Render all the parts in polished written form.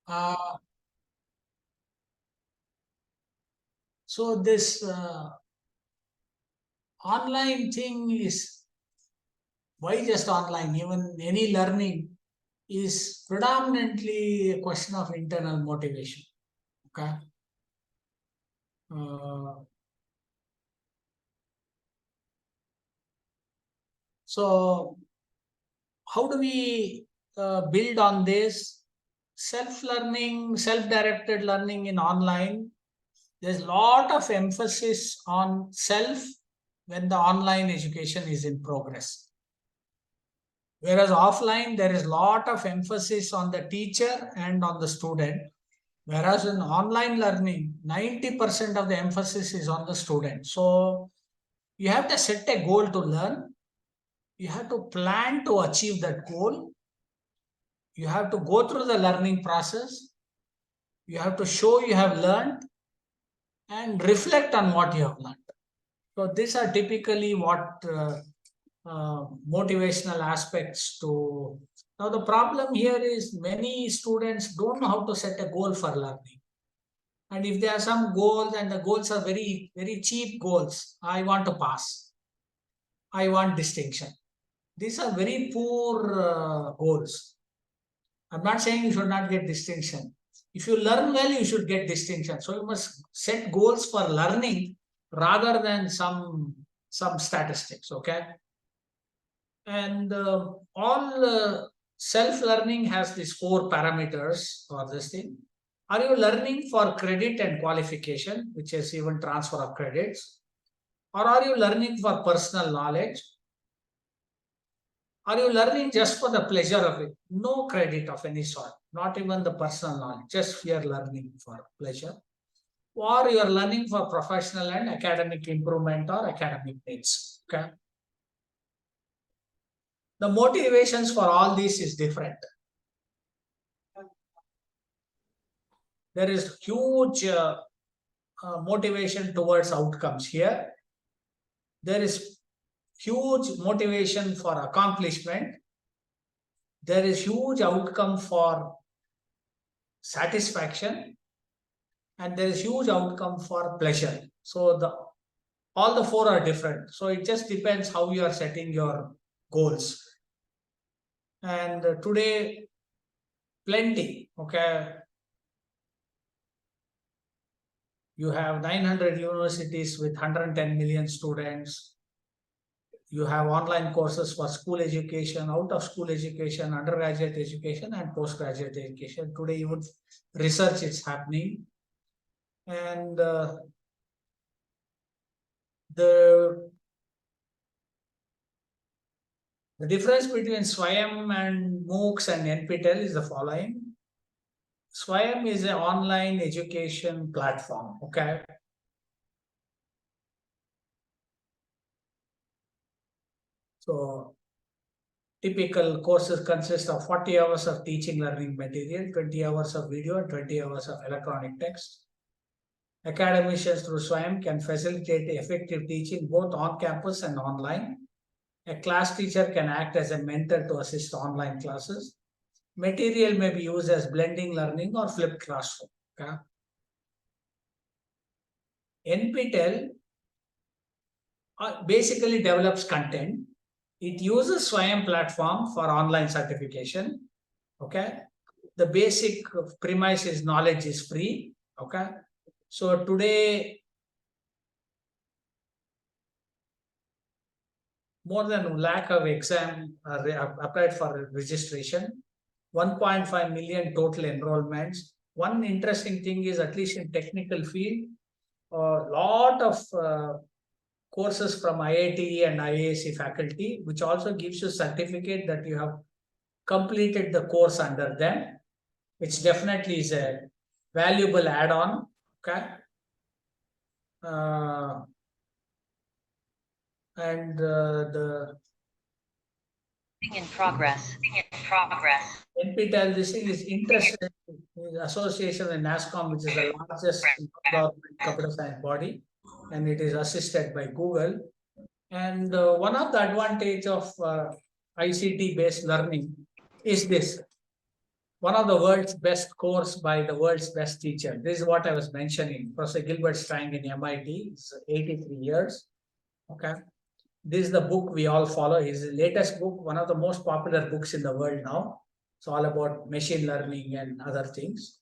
Uh, so this online thing is, why just online? Even any learning is predominantly a question of internal motivation. Okay. So how do we build on this? Self-learning, self-directed learning in online, there's a lot of emphasis on self when the online education is in progress. Whereas offline, there is a lot of emphasis on the teacher and on the student. Whereas in online learning, 90% of the emphasis is on the student. So you have to set a goal to learn. You have to plan to achieve that goal. You have to go through the learning process. You have to show you have learned and reflect on what you have learned. So these are typically what motivational aspects to. Now the problem here is many students don't know how to set a goal for learning. And if there are some goals and the goals are very, very cheap goals, I want to pass, I want distinction. These are very poor goals. I'm not saying you should not get distinction. If you learn well, you should get distinction. So you must set goals for learning rather than some statistics. Okay. And all self-learning has these 4 parameters for this thing. Are you learning for credit and qualification, which is even transfer of credits? Or are you learning for personal knowledge? Are you learning just for the pleasure of it? No credit of any sort, not even the personal knowledge, just you're learning for pleasure. Or you are learning for professional and academic improvement or academic needs. Okay. The motivations for all this is different. There is huge motivation towards outcomes here. There is huge motivation for accomplishment. There is huge outcome for satisfaction, and there is huge outcome for pleasure. So all the 4 are different. So it just depends how you are setting your goals. And today, plenty. Okay. You have 900 universities with 110 million students. You have online courses for school education, out of school education, undergraduate education, and postgraduate education. Today, even research is happening. And the difference between SWAYAM and MOOCs and NPTEL is the following. SWAYAM is an online education platform. Okay. So typical courses consist of 40 hours of teaching learning material, 20 hours of video, and 20 hours of electronic text. Academicians through SWAYAM can facilitate effective teaching both on campus and online. A class teacher can act as a mentor to assist online classes. Material may be used as blending learning or flipped classroom. Okay? NPTEL basically develops content. It uses SWAYAM platform for online certification. Okay. The basic premise is knowledge is free. Okay. So today, more than a lakh of exam applied for registration. 1.5 million total enrollments. One interesting thing is, at least in technical field, a lot of courses from IIT and IISc faculty, which also gives you certificate that you have completed the course under them, which definitely is a valuable add-on. Okay. And the in progress. NPTEL, this thing is interested in association with NASCOM, which is the largest government computer science body, and it is assisted by Google. And one of the advantage of ICT based learning is this. one of the world's best course by the world's best teacher. This is what I was mentioning. Professor Gilbert Strang in MIT. It's 83 years. Okay. This is the book we all follow. His latest book, one of the most popular books in the world now. It's all about machine learning and other things.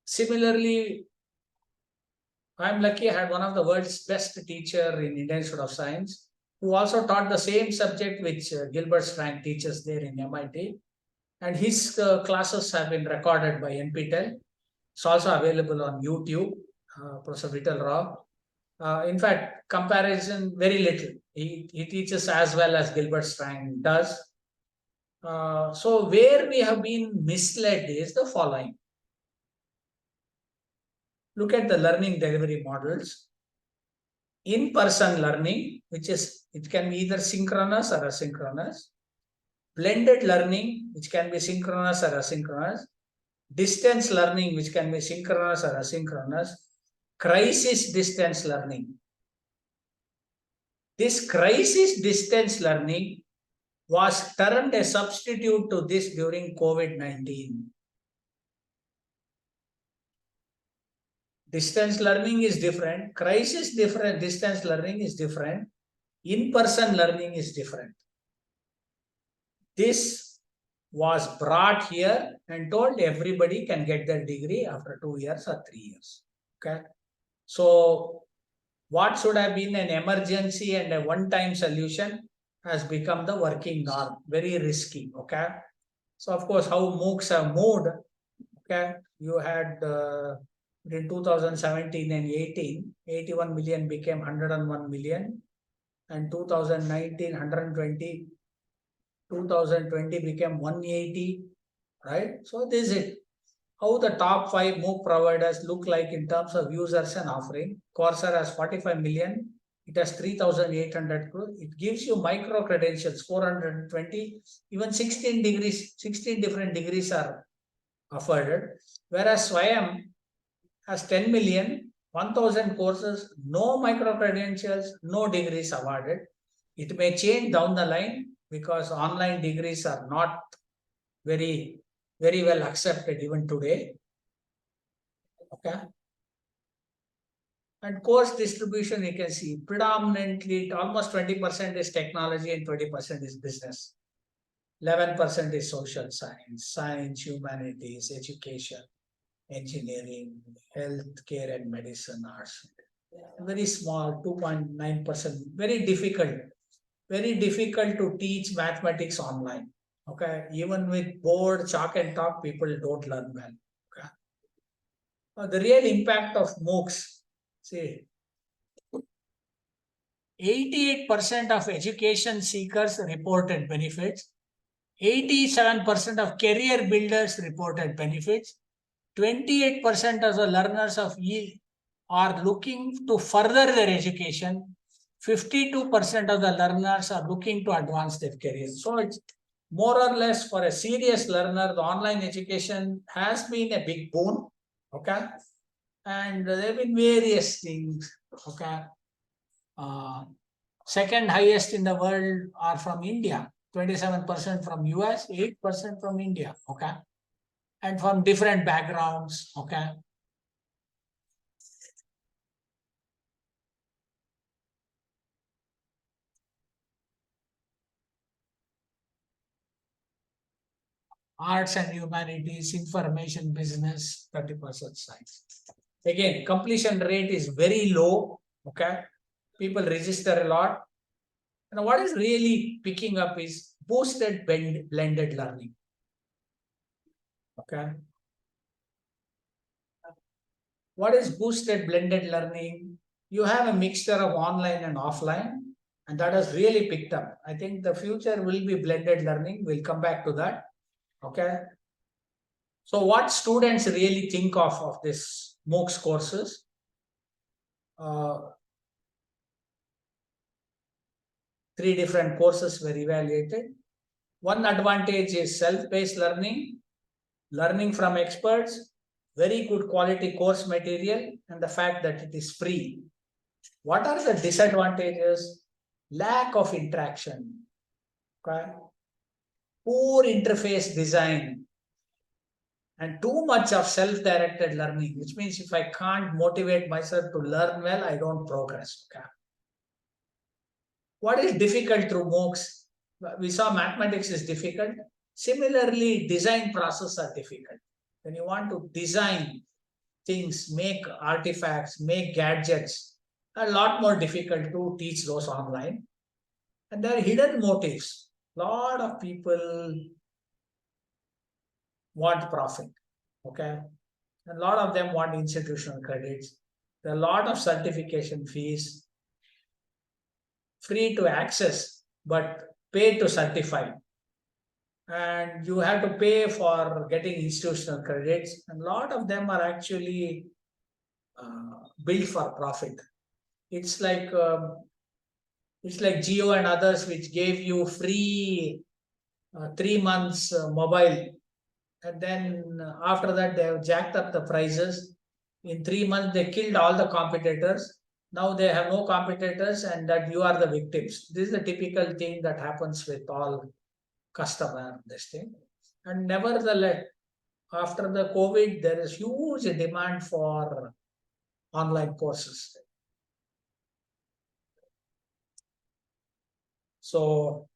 Similarly, I'm lucky I had one of the world's best teacher in Indian Institute of Science, who also taught the same subject which Gilbert Strang teaches there in MIT. And his classes have been recorded by NPTEL. It's also available on YouTube, Professor Vittal Rao. In fact, comparison very little. He teaches as well as Gilbert Strang does. So where we have been misled is the following. Look at the learning delivery models. In-person learning, it can be either synchronous or asynchronous. Blended learning, which can be synchronous or asynchronous. Distance learning, which can be synchronous or asynchronous. Crisis distance learning. This crisis distance learning was termed a substitute to this during COVID-19. Distance learning is different. Crisis different. Distance learning is different. In-person learning is different. This was brought here and told everybody can get their degree after 2 years or 3 years. Okay. So what should have been an emergency and a one-time solution has become the working norm. Very risky. Okay. So of course, how MOOCs have moved. Okay. You had in 2017 and 18, 81 million became 101 million, and 2019, 120, 2020 became 180, right? So this is it. How the top 5 MOOC providers look like in terms of users and offering. Coursera has 45 million. It has 3,800 crore. It gives you micro credentials, 420, even 16 degrees, 16 different degrees are offered. Whereas Swayam has 10 million, 1,000 courses, no micro credentials, no degrees awarded. It may change down the line because online degrees are not very well accepted even today. Okay. And course distribution, you can see predominantly almost 20% is technology and 20% is business. 11% is social science, humanities, education, engineering, healthcare and medicine, arts. Very small, 2.9%. Very difficult to teach mathematics online. Okay, even with board, chalk and talk, people don't learn well. Okay. The real impact of MOOCs, see, 88% of education seekers reported benefits. 87% of career builders reported benefits. 28% of the learners of are looking to further their education. 52% of the learners are looking to advance their careers. So it's more or less for a serious learner, the online education has been a big boon. Okay. And there have been various things. Okay. Second highest in the world are from India. 27% from US, 8% from India. Okay. And from different backgrounds. Okay. Arts and humanities, information business, 30% science. Again, completion rate is very low. Okay. People register a lot. And what is really picking up is boosted blended learning. Okay. What is boosted blended learning? You have a mixture of online and offline, and that has really picked up. I think the future will be blended learning. We'll come back to that. Okay. So what students really think of this MOOCs courses? 3 different courses were evaluated. One advantage is self-paced learning, learning from experts, very good quality course material, and the fact that it is free. What are the disadvantages? Lack of interaction. Okay. poor interface design, and too much of self-directed learning, which means if I can't motivate myself to learn well, I don't progress. Okay. What is difficult through MOOCs? We saw mathematics is difficult. Similarly, design processes are difficult. When you want to design things, make artifacts, make gadgets, a lot more difficult to teach those online. And there are hidden motives. A lot of people want profit. Okay. A lot of them want institutional credits. There are a lot of certification fees, free to access, but pay to certify. And you have to pay for getting institutional credits. And a lot of them are actually built for profit. It's like Geo and others, which gave you free 3 months mobile, and then after that they have jacked up the prices. In 3 months they killed all the competitors. Now they have no competitors, and that you are the victims. This is the typical thing that happens with all customer this thing. And nevertheless, after the COVID, there is huge demand for online courses. So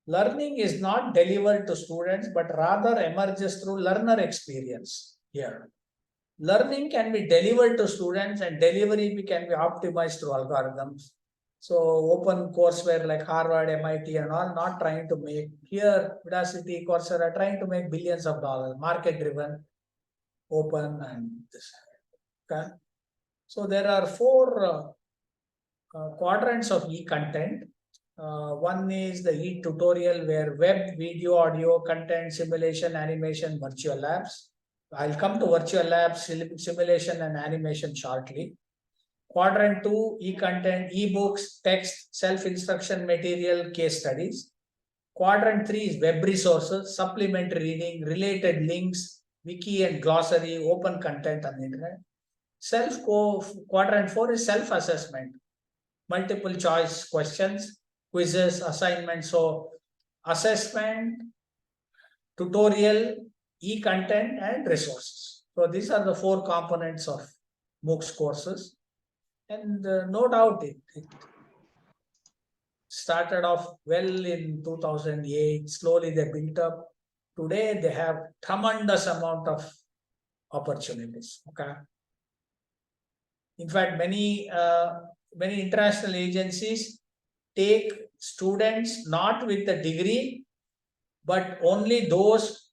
learning is not delivered to students, but rather emerges through learner experience here. Learning can be delivered to students, and delivery can be optimized through algorithms. So open courseware like Harvard, MIT and all, not trying to make here, Udacity, Coursera, trying to make billions of dollars, market driven, open and this. Okay. So there are 4 quadrants of e-content. One is the e-tutorial, where web, video, audio, content, simulation, animation, virtual labs. I'll come to virtual labs, simulation and animation shortly. Quadrant 2, e-content, e-books, text, self-instruction material, case studies. Quadrant 3 is web resources, supplementary reading, related links, wiki and glossary, open content on the internet. Quadrant 4 is self-assessment, multiple choice questions, quizzes, assignments. So assessment, tutorial, e-content and resources. So these are the 4 components of MOOCs courses. And no doubt it started off well in 2008. Slowly they built up. Today they have tremendous amount of opportunities. Okay. In fact, many international agencies take students not with a degree, but only those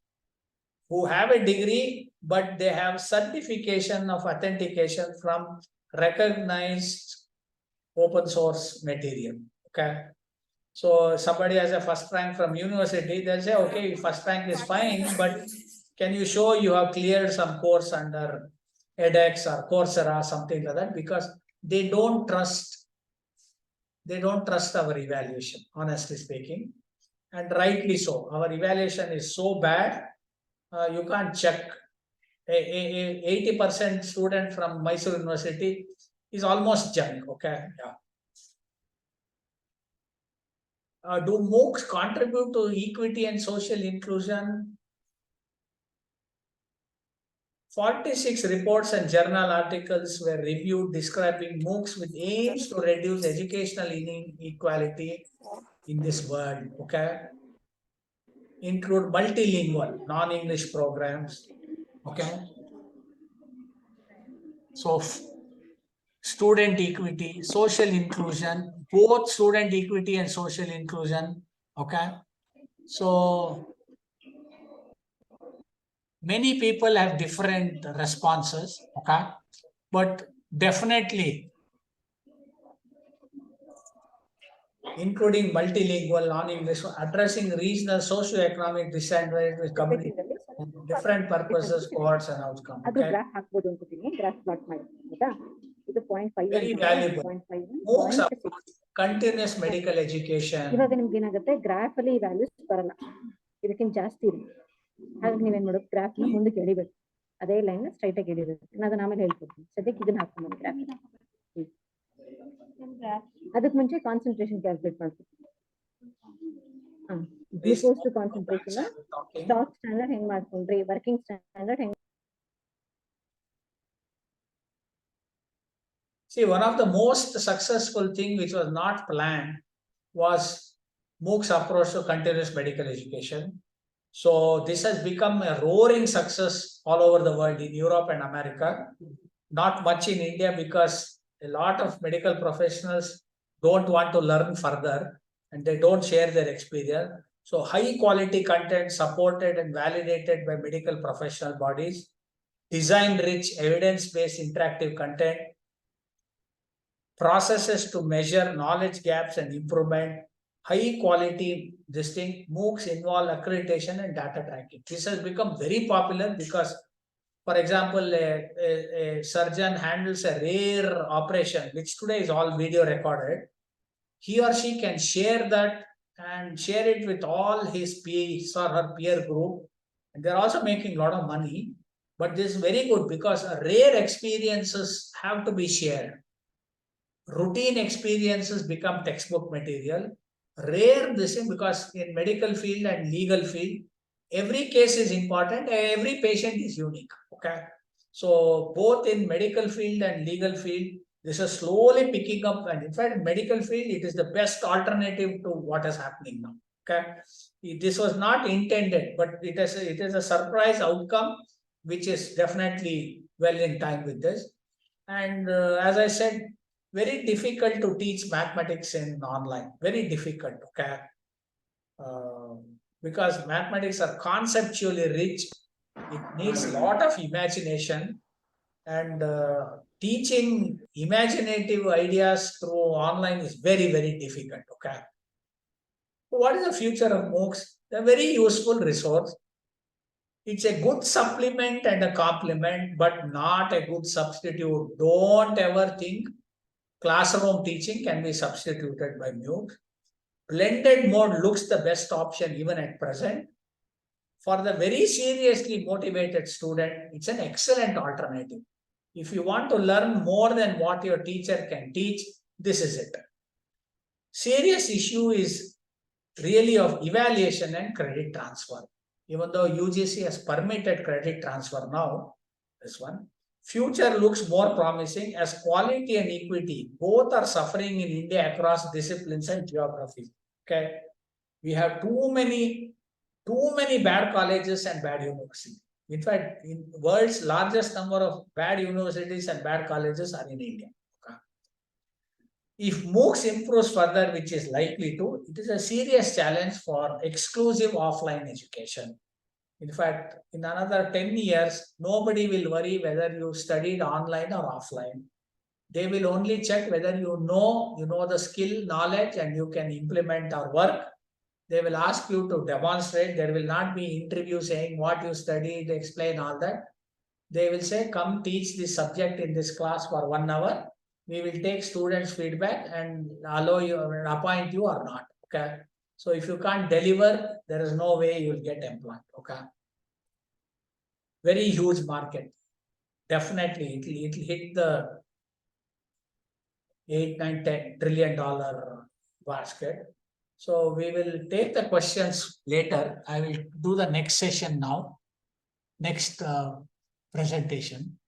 who have a degree, but they have certification of authentication from recognized open source material. Okay. So somebody has a first rank from university, they'll say, okay, first rank is fine, but can you show you have cleared some course under edX or Coursera, something like that, because they don't trust our evaluation, honestly speaking. And rightly so. Our evaluation is so bad, you can't check. 80% student from Mysore University is almost junk. Okay. Yeah. Do MOOCs contribute to equity and social inclusion? 46 reports and journal articles were reviewed describing MOOCs with aims to reduce educational inequality in this world. Okay. Include multilingual, non-English programs. Okay. So student equity, social inclusion, both student equity and social inclusion. Okay. So many people have different responses. Okay. But definitely, including multilingual, non-English, addressing regional socio-economic disadvantages, community, different purposes, cohorts and outcomes. Okay. Very valuable. MOOCs are continuous medical education. ಇವಾಗ ನಿಮ್ಗೆ ಏನಾಗುತ್ತೆ graph ಅಲ್ಲಿ values ಬರಲ್ಲ, ಇದಕ್ಕಿಂತ ಜಾಸ್ತಿ ಇದೆ. ಹಾಗಾಗಿ ನೀವೇನ್ ಮಾಡೋದು, ಗ್ರಾಫ್ ನ ಮುಂದಕ್ಕೆ ಎಳಿಬೇಕು, ಅದೇ ಲೈನ್ ಸ್ಟ್ರೈಟ್ ಆಗಿ ಎಳಿಬೇಕು. ನಾನು ಅದನ್ನ ಆಮೇಲೆ ಹೇಳ್ಕೊಡ್ತೀನಿ, ಸದ್ಯಕ್ಕೆ ಇದನ್ನ ಹಾಕೊಂಡು ಗ್ರಾಫ್. ಅದಕ್ಕೆ ಮುಂಚೆ ಕಾನ್ಸಂಟ್ರೇಷನ್ ಕ್ಯಾಲ್ಕುಲೇಟ್ ಮಾಡ್ಬೇಕು. Glucose concentration talking. Stock standard ಹೆಂಗ್ ಮಾಡ್ಕೊಂಡ್ರಿ, ವರ್ಕಿಂಗ್ ಸ್ಟ್ಯಾಂಡರ್ಡ್ ಹೆಂಗ್. See, one of the most successful thing which was not planned was MOOC's approach to continuous medical education. So this has become a roaring success all over the world, in Europe and America. Not much in India because a lot of medical professionals don't want to learn further and they don't share their experience. So high quality content supported and validated by medical professional bodies, design rich evidence-based interactive content, processes to measure knowledge gaps and improvement, high quality this thing. MOOCs involve accreditation and data tracking. This has become very popular because, for example, a surgeon handles a rare operation, which today is all video recorded. He or she can share that and share it with all his peers or her peer group. And they're also making a lot of money. But this is very good because rare experiences have to be shared. Routine experiences become textbook material. Rare this thing, because in medical field and legal field, every case is important, every patient is unique. Okay. So both in medical field and legal field, this is slowly picking up. And in fact, in medical field, it is the best alternative to what is happening now. Okay. This was not intended, but it is a surprise outcome, which is definitely well in time with this. And as I said, very difficult to teach mathematics in online. Very difficult. Okay. Because mathematics are conceptually rich. It needs a lot of imagination, and teaching imaginative ideas through online is very, very difficult. Okay. So what is the future of MOOCs? They're a very useful resource. It's a good supplement and a complement, but not a good substitute. Don't ever think classroom teaching can be substituted by MOOCs. Blended mode looks the best option even at present. For the very seriously motivated student, it's an excellent alternative. If you want to learn more than what your teacher can teach, this is it. Serious issue is really of evaluation and credit transfer. Even though UGC has permitted credit transfer now, this one, future looks more promising as quality and equity both are suffering in India across disciplines and geographies. Okay, we have too many bad colleges and bad universities. In fact, in world's largest number of bad universities and bad colleges are in India. Okay. If MOOCs improves further, which is likely to, it is a serious challenge for exclusive offline education. In fact, in another 10 years, nobody will worry whether you studied online or offline. They will only check whether you know the skill, knowledge, and you can implement or work. They will ask you to demonstrate. There will not be interview saying what you studied, explain all that. They will say, come teach this subject in this class for 1 hour. We will take students' feedback and allow you or appoint you or not. Okay. So if you can't deliver, there is no way you will get employed. Okay. Very huge market. Definitely, it'll hit the 8, 9, $10 trillion basket. So we will take the questions later. I will do the next session now. Next presentation.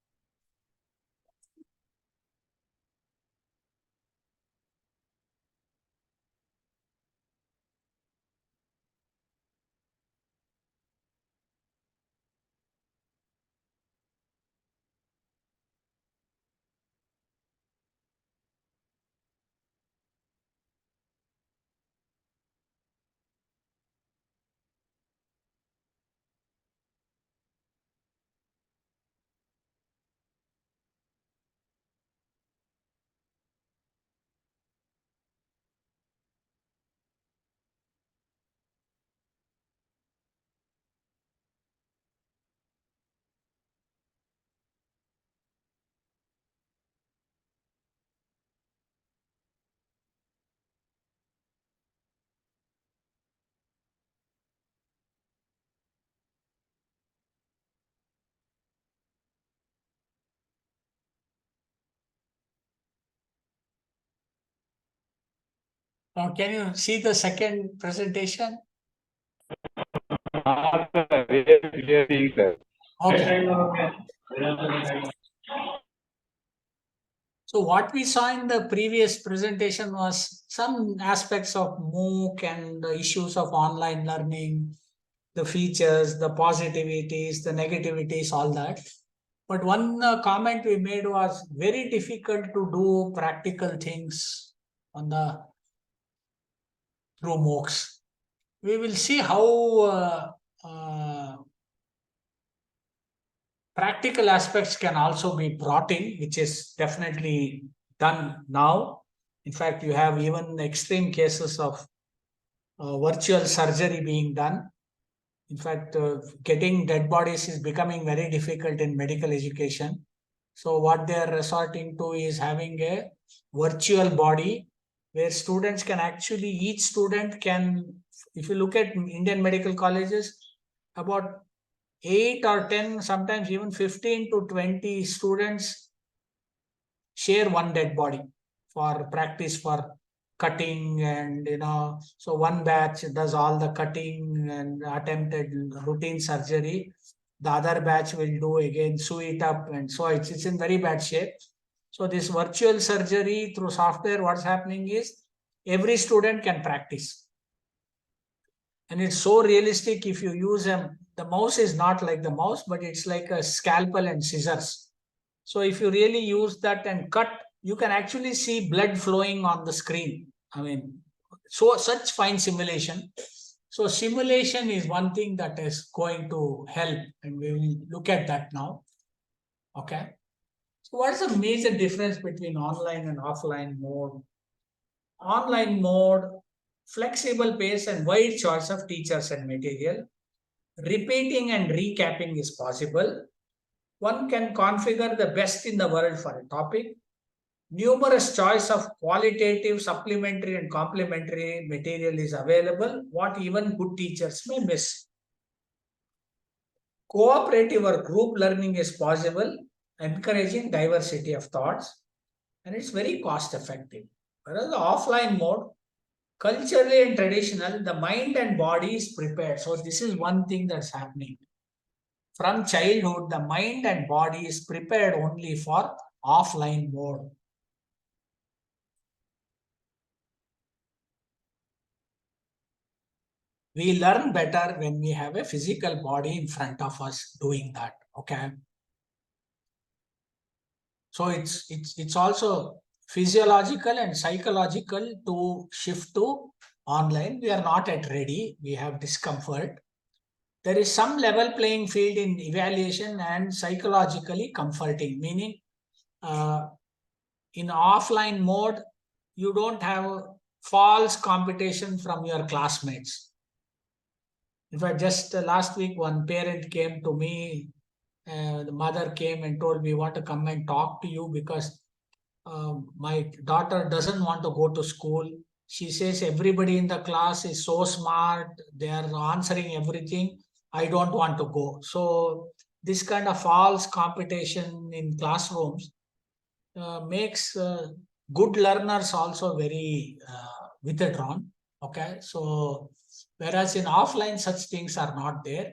Now, can you see the second presentation? Yes, sir. Okay. So what we saw in the previous presentation was some aspects of MOOC and the issues of online learning, the features, the positivities, the negativities, all that. But one comment we made was very difficult to do practical things on the through MOOCs. We will see how practical aspects can also be brought in, which is definitely done now. In fact, you have even extreme cases of virtual surgery being done. In fact, getting dead bodies is becoming very difficult in medical education. So what they are resorting to is having a virtual body where students can actually, each student can, if you look at Indian medical colleges, about 8 or 10, sometimes even 15 to 20 students share one dead body for practice for cutting, and so one batch does all the cutting and attempted routine surgery. The other batch will do again, sew it up, and so it's in very bad shape. So this virtual surgery through software, what's happening is every student can practice. And it's so realistic. If you use the mouse is not like the mouse, but it's like a scalpel and scissors. So if you really use that and cut, you can actually see blood flowing on the screen. I mean, so such fine simulation. So simulation is one thing that is going to help, and we will look at that now. Okay. So what's the major difference between online and offline mode? Online mode, flexible pace and wide choice of teachers and material. Repeating and recapping is possible. One can configure the best in the world for a topic. Numerous choice of qualitative, supplementary and complementary material is available, what even good teachers may miss. Cooperative or group learning is possible, encouraging diversity of thoughts, and it's very cost effective. Whereas the offline mode, culturally and traditional, the mind and body is prepared. So this is one thing that's happening. From childhood, the mind and body is prepared only for offline mode. We learn better when we have a physical body in front of us doing that. Okay. So it's also physiological and psychological to shift to online. We are not yet ready. We have discomfort. There is some level playing field in evaluation and psychologically comforting, meaning in offline mode, you don't have false competition from your classmates. In fact, just last week, one parent came to me, the mother came and told, we want to come and talk to you because my daughter doesn't want to go to school. She says everybody in the class is so smart, they are answering everything. I don't want to go. So this kind of false competition in classrooms makes good learners also very withdrawn. Okay, so whereas in offline such things are not there.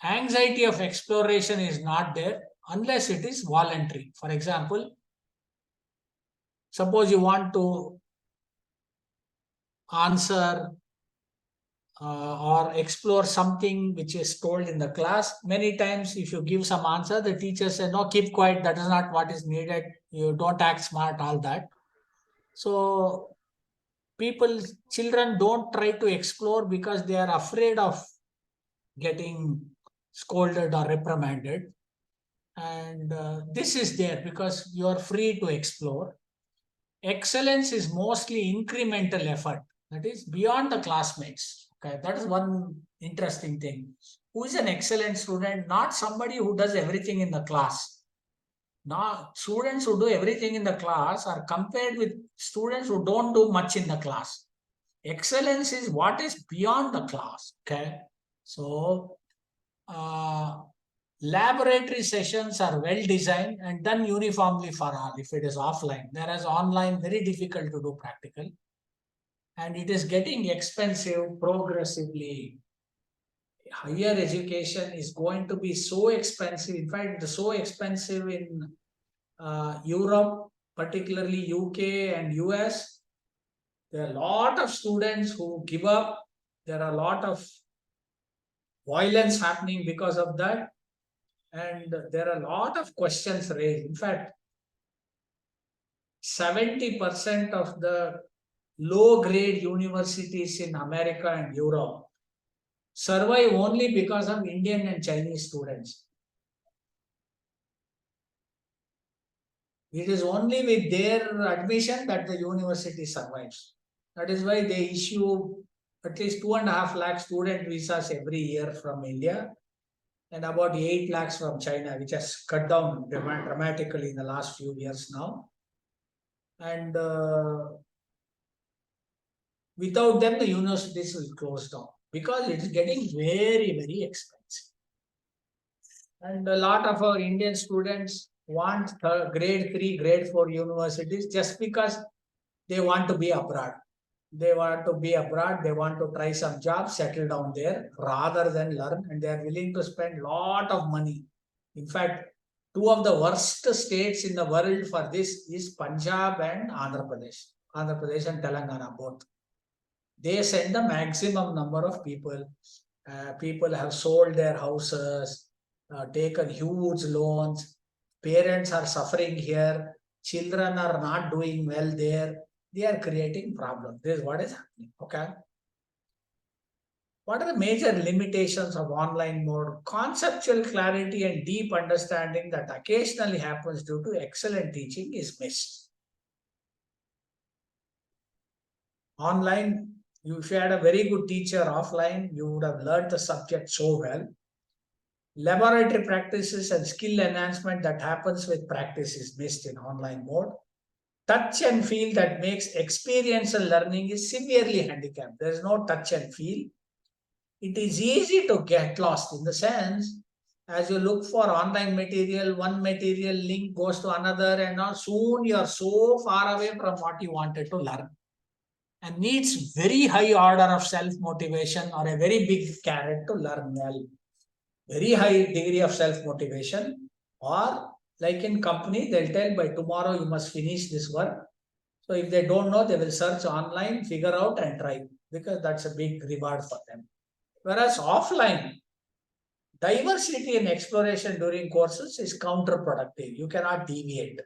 Anxiety of exploration is not there unless it is voluntary. For example, suppose you want to answer or explore something which is told in the class. Many times if you give some answer, the teacher says, no, keep quiet, that is not what is needed, you don't act smart, all that. So children don't try to explore because they are afraid of getting scolded or reprimanded. And this is there because you are free to explore. Excellence is mostly incremental effort, that is beyond the classmates. Okay, that is one interesting thing. Who is an excellent student? Not somebody who does everything in the class. Now, students who do everything in the class are compared with students who don't do much in the class. Excellence is what is beyond the class. Okay, so laboratory sessions are well designed and done uniformly for all if it is offline, whereas online very difficult to do practical. and it is getting expensive progressively. Higher education is going to be so expensive. In fact, it is so expensive in Europe, particularly UK and US. There are a lot of students who give up. There are a lot of violence happening because of that. And there are a lot of questions raised. In fact, 70% of the low-grade universities in America and Europe survive only because of Indian and Chinese students. It is only with their admission that the university survives. That is why they issue at least 2.5 lakh student visas every year from India and about 8 lakhs from China, which has cut down dramatically in the last few years now. And without them, the universities will close down because it is getting very, very expensive. And a lot of our Indian students want grade 3, grade 4 universities just because they want to be abroad. They want to be abroad, they want to try some job, settle down there rather than learn, and they are willing to spend a lot of money. In fact, two of the worst states in the world for this is Punjab and Andhra Pradesh. Andhra Pradesh and Telangana both. They send the maximum number of people. People have sold their houses, taken huge loans. Parents are suffering here. Children are not doing well there. They are creating problems. This is what is happening. Okay. What are the major limitations of online mode? Conceptual clarity and deep understanding that occasionally happens due to excellent teaching is missed. Online, if you had a very good teacher offline, you would have learned the subject so well. Laboratory practices and skill enhancement that happens with practice is missed in online mode. Touch and feel that makes experiential learning is severely handicapped. There is no touch and feel. It is easy to get lost in the sense, as you look for online material, one material link goes to another, and now soon you are so far away from what you wanted to learn. And needs very high order of self-motivation or a very big carrot to learn well. Very high degree of self-motivation, or like in company, they'll tell by tomorrow you must finish this work. So if they don't know, they will search online, figure out and try, because that's a big reward for them. Whereas offline, diversity and exploration during courses is counterproductive. You cannot deviate.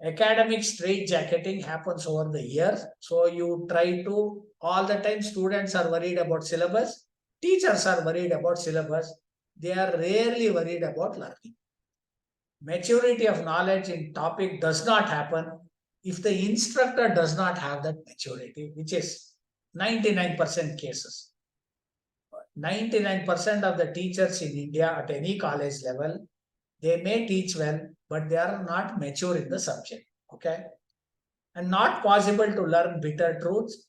Academic straitjacketing happens over the years. So you try to, all the time students are worried about syllabus. Teachers are worried about syllabus. They are rarely worried about learning. Maturity of knowledge in topic does not happen if the instructor does not have that maturity, which is 99% cases. 99% of the teachers in India at any college level, they may teach well, but they are not mature in the subject. Okay. And not possible to learn bitter truths,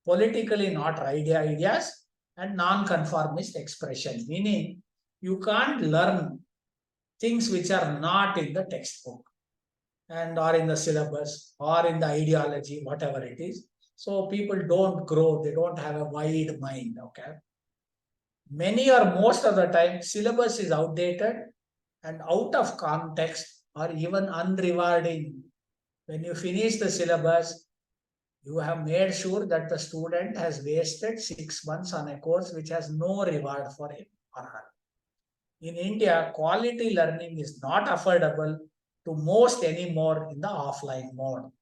politically not right ideas, and non-conformist expression, meaning you can't learn things which are not in the textbook and or in the syllabus or in the ideology, whatever it is. So people don't grow, they don't have a wide mind. Okay. Many or most of the time, syllabus is outdated and out of context or even unrewarding. When you finish the syllabus, you have made sure that the student has wasted 6 months on a course which has no reward for him or her. In India, quality learning is not affordable to most anymore in the offline mode.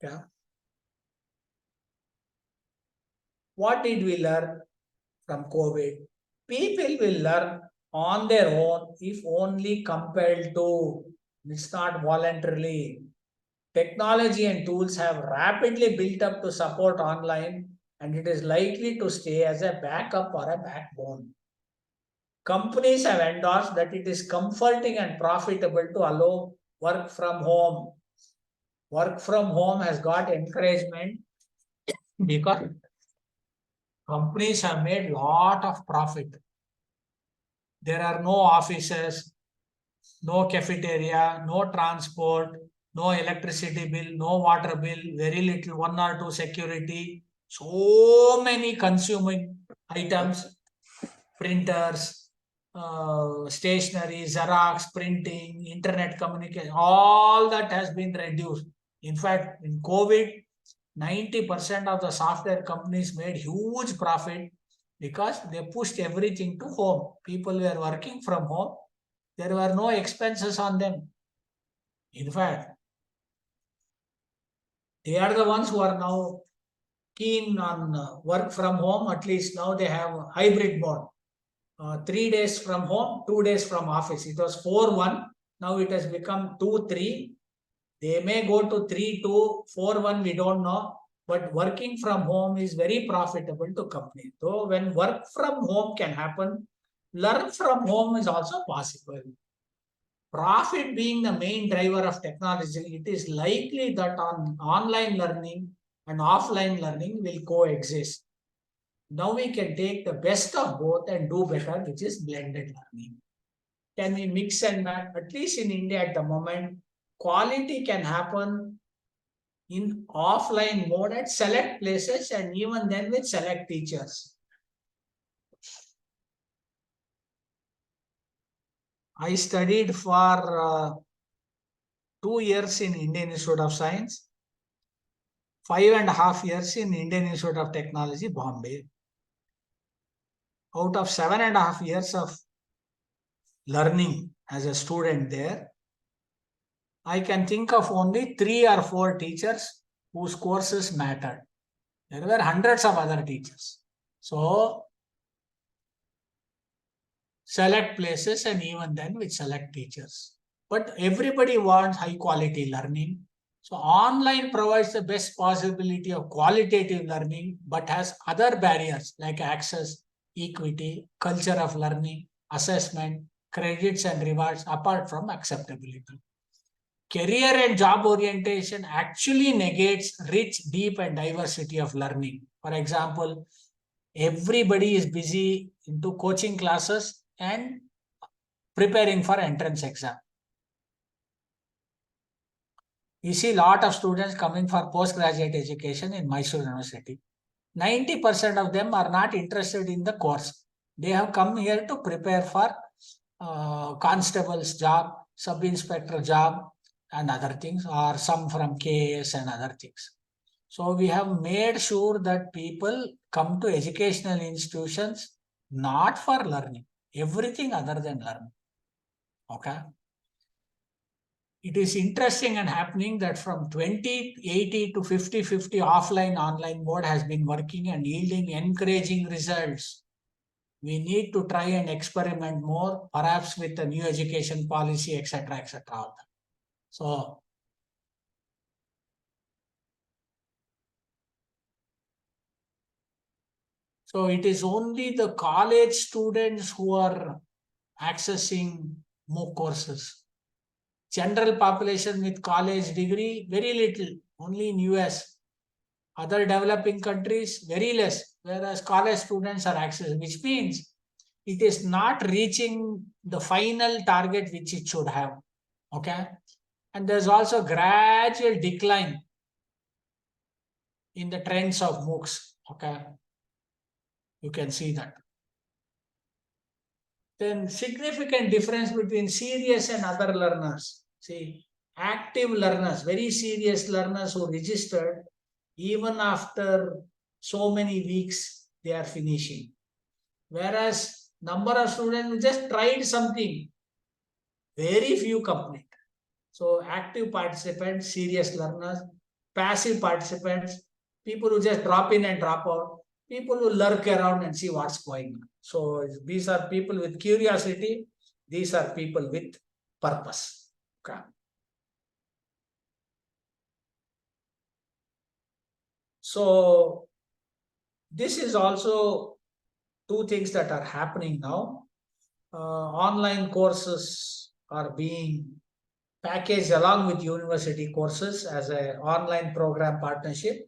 Okay. What did we learn from COVID? People will learn on their own if only compelled to. It's not voluntarily. Technology and tools have rapidly built up to support online, and it is likely to stay as a backup or a backbone. Companies have endorsed that it is comforting and profitable to allow work from home. Work from home has got encouragement because companies have made a lot of profit. There are no offices, no cafeteria, no transport, no electricity bill, no water bill, very little, 1 or 2 security, so many consuming items, printers, stationery, Xerox, printing, internet communication, all that has been reduced. In fact, in COVID, 90% of the software companies made huge profit because they pushed everything to home. People were working from home. There were no expenses on them. In fact, they are the ones who are now keen on work from home. At least now they have a hybrid mode. 3 days from home, 2 days from office. It was 4-1. Now it has become 2-3. They may go to 3-2, 4-1, we don't know. But working from home is very profitable to companies. So when work from home can happen, learn from home is also possible. Profit being the main driver of technology, it is likely that online learning and offline learning will coexist. Now we can take the best of both and do better, which is blended learning. Can we mix and match? At least in India at the moment, quality can happen in offline mode at select places and even then with select teachers. I studied for 2 years in Indian Institute of Science, 5.5 years in Indian Institute of Technology, Bombay. Out of 7.5 years of learning as a student there, I can think of only 3 or 4 teachers whose courses mattered. There were hundreds of other teachers. So, select places and even then with select teachers. But everybody wants high quality learning. So, online provides the best possibility of qualitative learning, but has other barriers like access, equity, culture of learning, assessment, credits and rewards apart from acceptability. Career and job orientation actually negates rich, deep and diversity of learning. For example, everybody is busy into coaching classes and preparing for entrance exam. You see a lot of students coming for postgraduate education in Mysore University. 90% of them are not interested in the course. They have come here to prepare for constable's job, sub-inspector job, and other things, or some from KS and other things. So we have made sure that people come to educational institutions not for learning, everything other than learning. Okay. It is interesting and happening that from 2080 to 50-50 offline online mode has been working and yielding encouraging results. We need to try and experiment more, perhaps with the new education policy, etc., etc. So it is only the college students who are accessing MOOC courses. General population with college degree, very little, only in US. Other developing countries, very less, whereas college students are accessing, which means it is not reaching the final target which it should have. Okay. And there's also gradual decline in the trends of MOOCs. Okay. You can see that. Then significant difference between serious and other learners. See, active learners, very serious learners who registered, even after so many weeks, they are finishing. Whereas number of students who just tried something, very few complete. So active participants, serious learners, passive participants, people who just drop in and drop out, people who lurk around and see what's going on. So these are people with curiosity. These are people with purpose. Okay. So this is also 2 things that are happening now. Online courses are being packaged along with university courses as an online program partnership.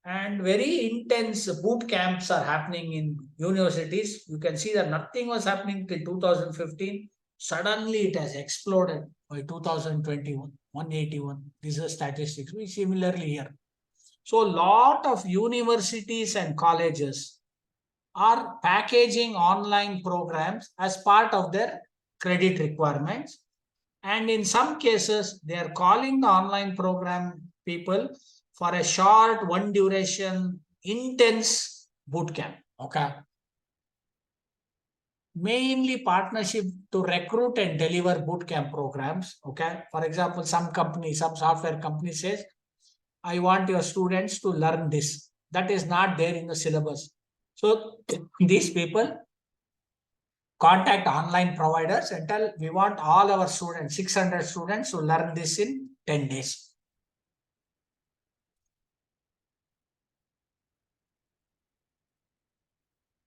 And very intense boot camps are happening in universities. You can see that nothing was happening till 2015. Suddenly it has exploded by 2021. 181. This is statistics. We similarly here. So lot of universities and colleges are packaging online programs as part of their credit requirements. And in some cases, they are calling the online program people for a short, one duration, intense bootcamp. Okay. Mainly partnership to recruit and deliver bootcamp programs. Okay. For example, some software company says, I want your students to learn this. That is not there in the syllabus. So these people contact online providers and tell, we want all our students, 600 students, to learn this in 10 days.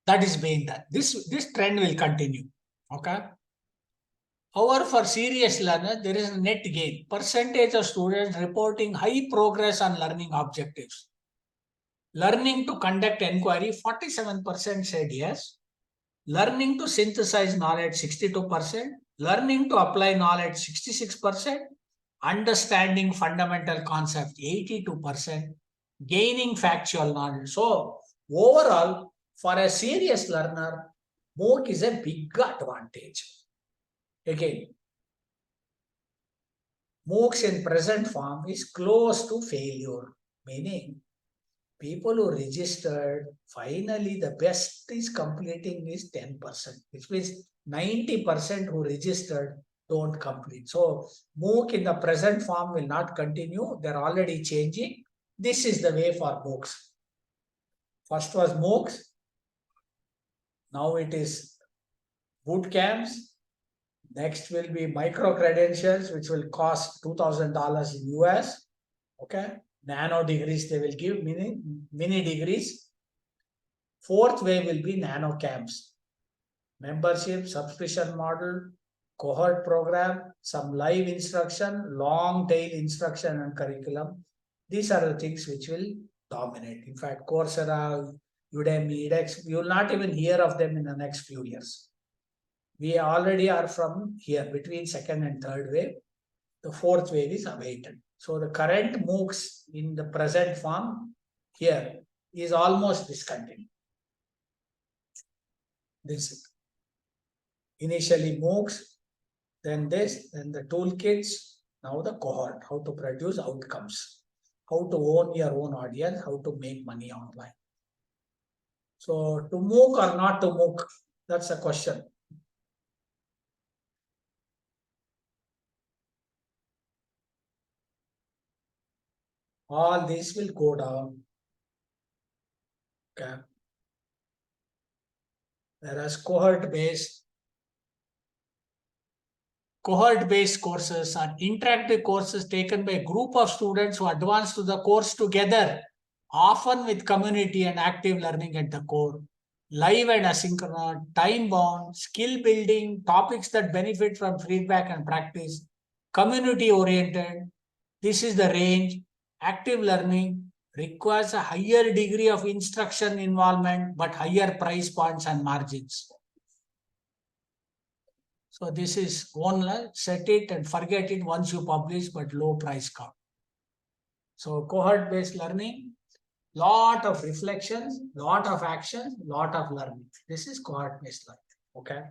That is being done. This trend will continue. Okay. However, for serious learners, there is a net gain. Percentage of students reporting high progress on learning objectives. Learning to conduct inquiry, 47% said yes. Learning to synthesize knowledge, 62%. Learning to apply knowledge, 66%. Understanding fundamental concept, 82%. Gaining factual knowledge. So, overall, for a serious learner, MOOC is a big advantage. Again, MOOCs in present form is close to failure, meaning people who registered, finally the best is completing is 10%, which means 90% who registered don't complete. So MOOC in the present form will not continue. They're already changing. This is the way for MOOCs. First was MOOCs. Now it is boot camps. Next will be micro credentials, which will cost $2,000 in US. Okay. Nano degrees they will give, mini degrees. Fourth way will be nano camps. Membership, subscription model, cohort program, some live instruction, long tail instruction and curriculum. These are the things which will dominate. In fact, Coursera, Udemy, edX, you will not even hear of them in the next few years. We already are from here between second and third wave. The fourth wave is awaited. So the current MOOCs in the present form here is almost discontinued. This is initially MOOCs, then this, then the toolkits, now the cohort, how to produce outcomes, how to own your own audience, how to make money online. So to MOOC or not to MOOC, that's a question. All this will go down. Okay. Whereas cohort-based courses are interactive courses taken by a group of students who advance to the course together, often with community and active learning at the core. Live and asynchronous, time-bound, skill building, topics that benefit from feedback and practice, community-oriented. This is the range. Active learning requires a higher degree of instruction involvement, but higher price points and margins. So this is one, set it and forget it once you publish, but low price count. So cohort-based learning, lot of reflections, lot of actions, lot of learning. This is cohort-based learning. Okay.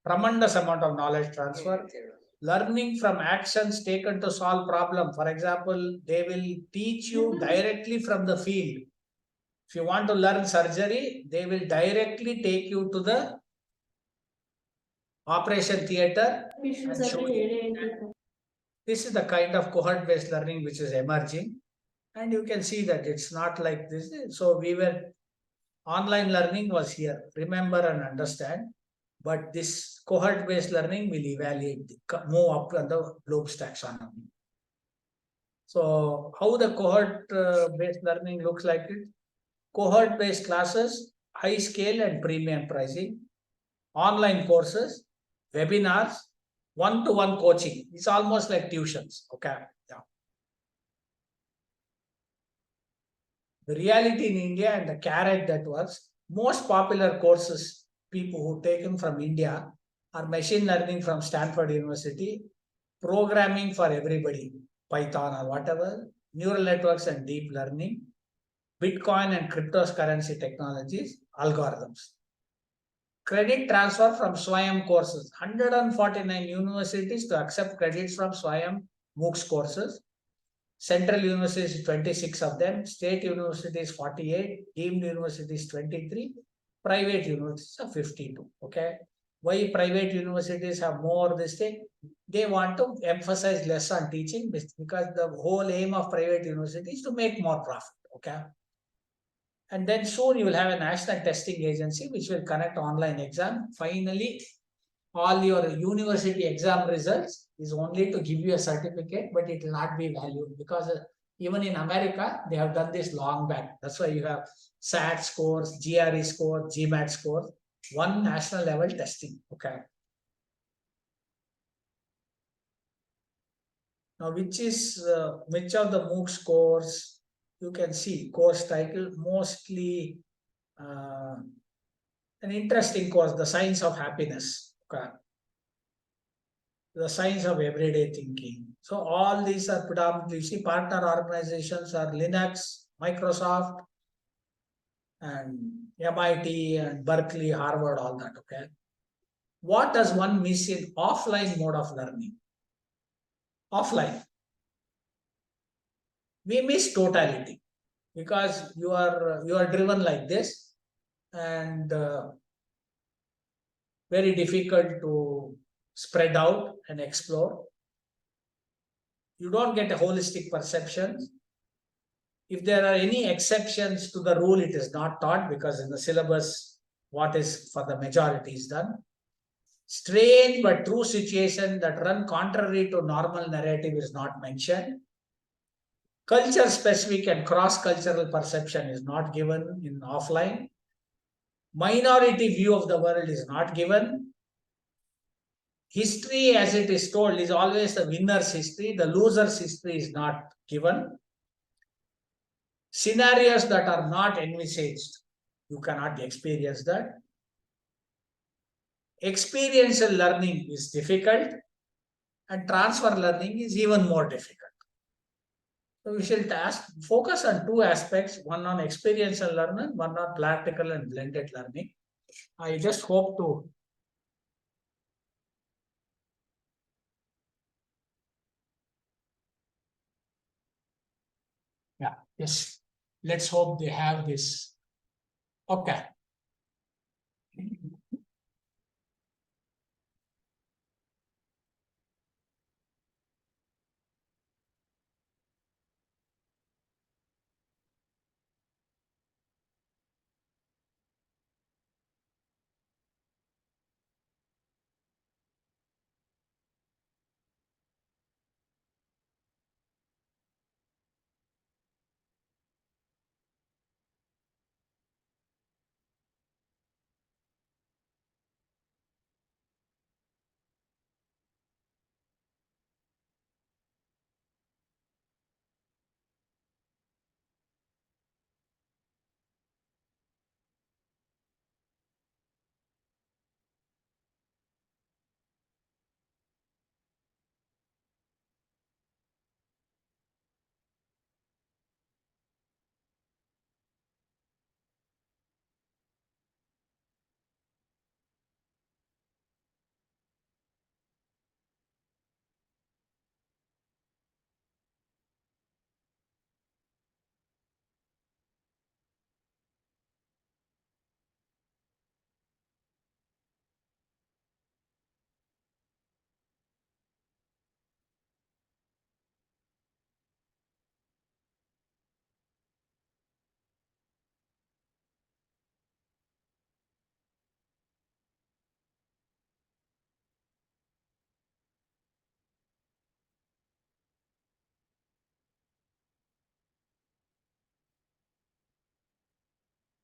Tremendous amount of knowledge transfer. Learning from actions taken to solve problem. For example, they will teach you directly from the field. If you want to learn surgery, they will directly take you to the operation theater and show you. This is the kind of cohort-based learning which is emerging. And you can see that it's not like this. So online learning was here. Remember and understand. But this cohort-based learning will evaluate, move up on the Bloom's taxonomy. So how the cohort-based learning looks like it? Cohort-based classes, high scale and premium pricing, online courses, webinars, one-to-one coaching. It's almost like tuitions. Okay. Yeah. The reality in India and the carrot that was most popular courses people who taken from India are machine learning from Stanford University, programming for everybody, Python or whatever, neural networks and deep learning, Bitcoin and cryptocurrency technologies, algorithms. Credit transfer from SWAYAM courses. 149 universities to accept credits from SWAYAM MOOCs courses. Central universities, 26 of them. State universities, 48. Deemed universities, 23. Private universities are 52. Okay. Why private universities have more this thing? They want to emphasize less on teaching because the whole aim of private university is to make more profit. Okay. And then soon you will have a national testing agency which will connect online exam. Finally, all your university exam results is only to give you a certificate, but it will not be valued because even in America, they have done this long back. That's why you have SAT scores, GRE scores, GMAT scores, one national level testing. Okay. Now, which of the MOOCs course? You can see course title, mostly an interesting course, The Science of Happiness. Okay. The science of everyday thinking. So all these are predominantly, you see, partner organizations are Linux, Microsoft, and MIT and Berkeley, Harvard, all that. Okay. What does one miss in offline mode of learning? Offline. We miss totality because you are driven like this and very difficult to spread out and explore. You don't get a holistic perception. If there are any exceptions to the rule, it is not taught because in the syllabus, what is for the majority is done. Strange but true situation that run contrary to normal narrative is not mentioned. Culture specific and cross-cultural perception is not given in offline. Minority view of the world is not given. History as it is told is always the winner's history. The loser's history is not given. Scenarios that are not envisaged, you cannot experience that. Experiential learning is difficult and transfer learning is even more difficult. So we shall focus on two aspects, one on experiential learning, one on practical and blended learning. I just hope to yes, let's hope they have this. Okay.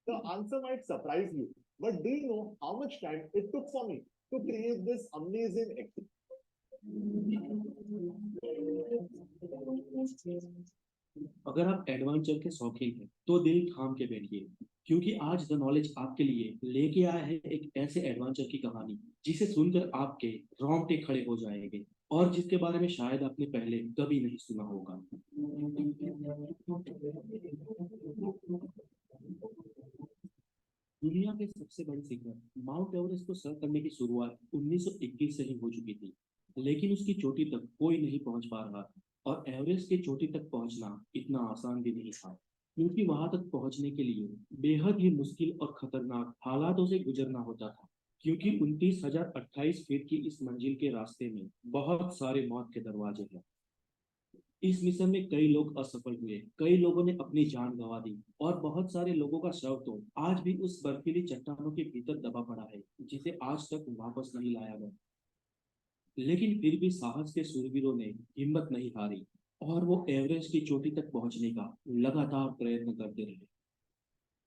The answer might surprise you, but do you know how much time it took for me to create this amazing experience? अगर आप adventure के शौकीन हैं तो दिल थाम के बैठिए, क्योंकि आज द नॉलेज आपके लिए लेके आया है एक ऐसे एडवेंचर की कहानी जिसे सुनकर आपके रोंगटे खड़े हो जाएंगे। और जिसके बारे में शायद आपने पहले कभी नहीं सुना होगा। दुनिया के सबसे बड़े शिखर माउंट एवरेस्ट को सर करने की शुरुआत 1921 से ही हो चुकी थी, लेकिन उसकी चोटी तक कोई नहीं पहुंच पा रहा था। और एवरेस्ट की चोटी तक पहुंचना इतना आसान भी नहीं था, क्योंकि वहां तक पहुंचने के लिए बेहद ही मुश्किल और खतरनाक हालातों से गुजरना होता था, क्योंकि 29,028 फीट की इस मंजिल के रास्ते में बहुत सारे मौत के दरवाजे हैं। इस मिशन में कई लोग असफल हुए, कई लोगों ने अपनी जान गंवा दी, और बहुत सारे लोगों का शव तो आज भी उस बर्फीली चट्टानों के भीतर दबा पड़ा है, जिसे आज तक वापस नहीं लाया गया। लेकिन फिर भी साहस के शूरवीरों ने हिम्मत नहीं हारी, और वो एवरेस्ट की चोटी तक पहुंचने का लगातार प्रयत्न करते रहे।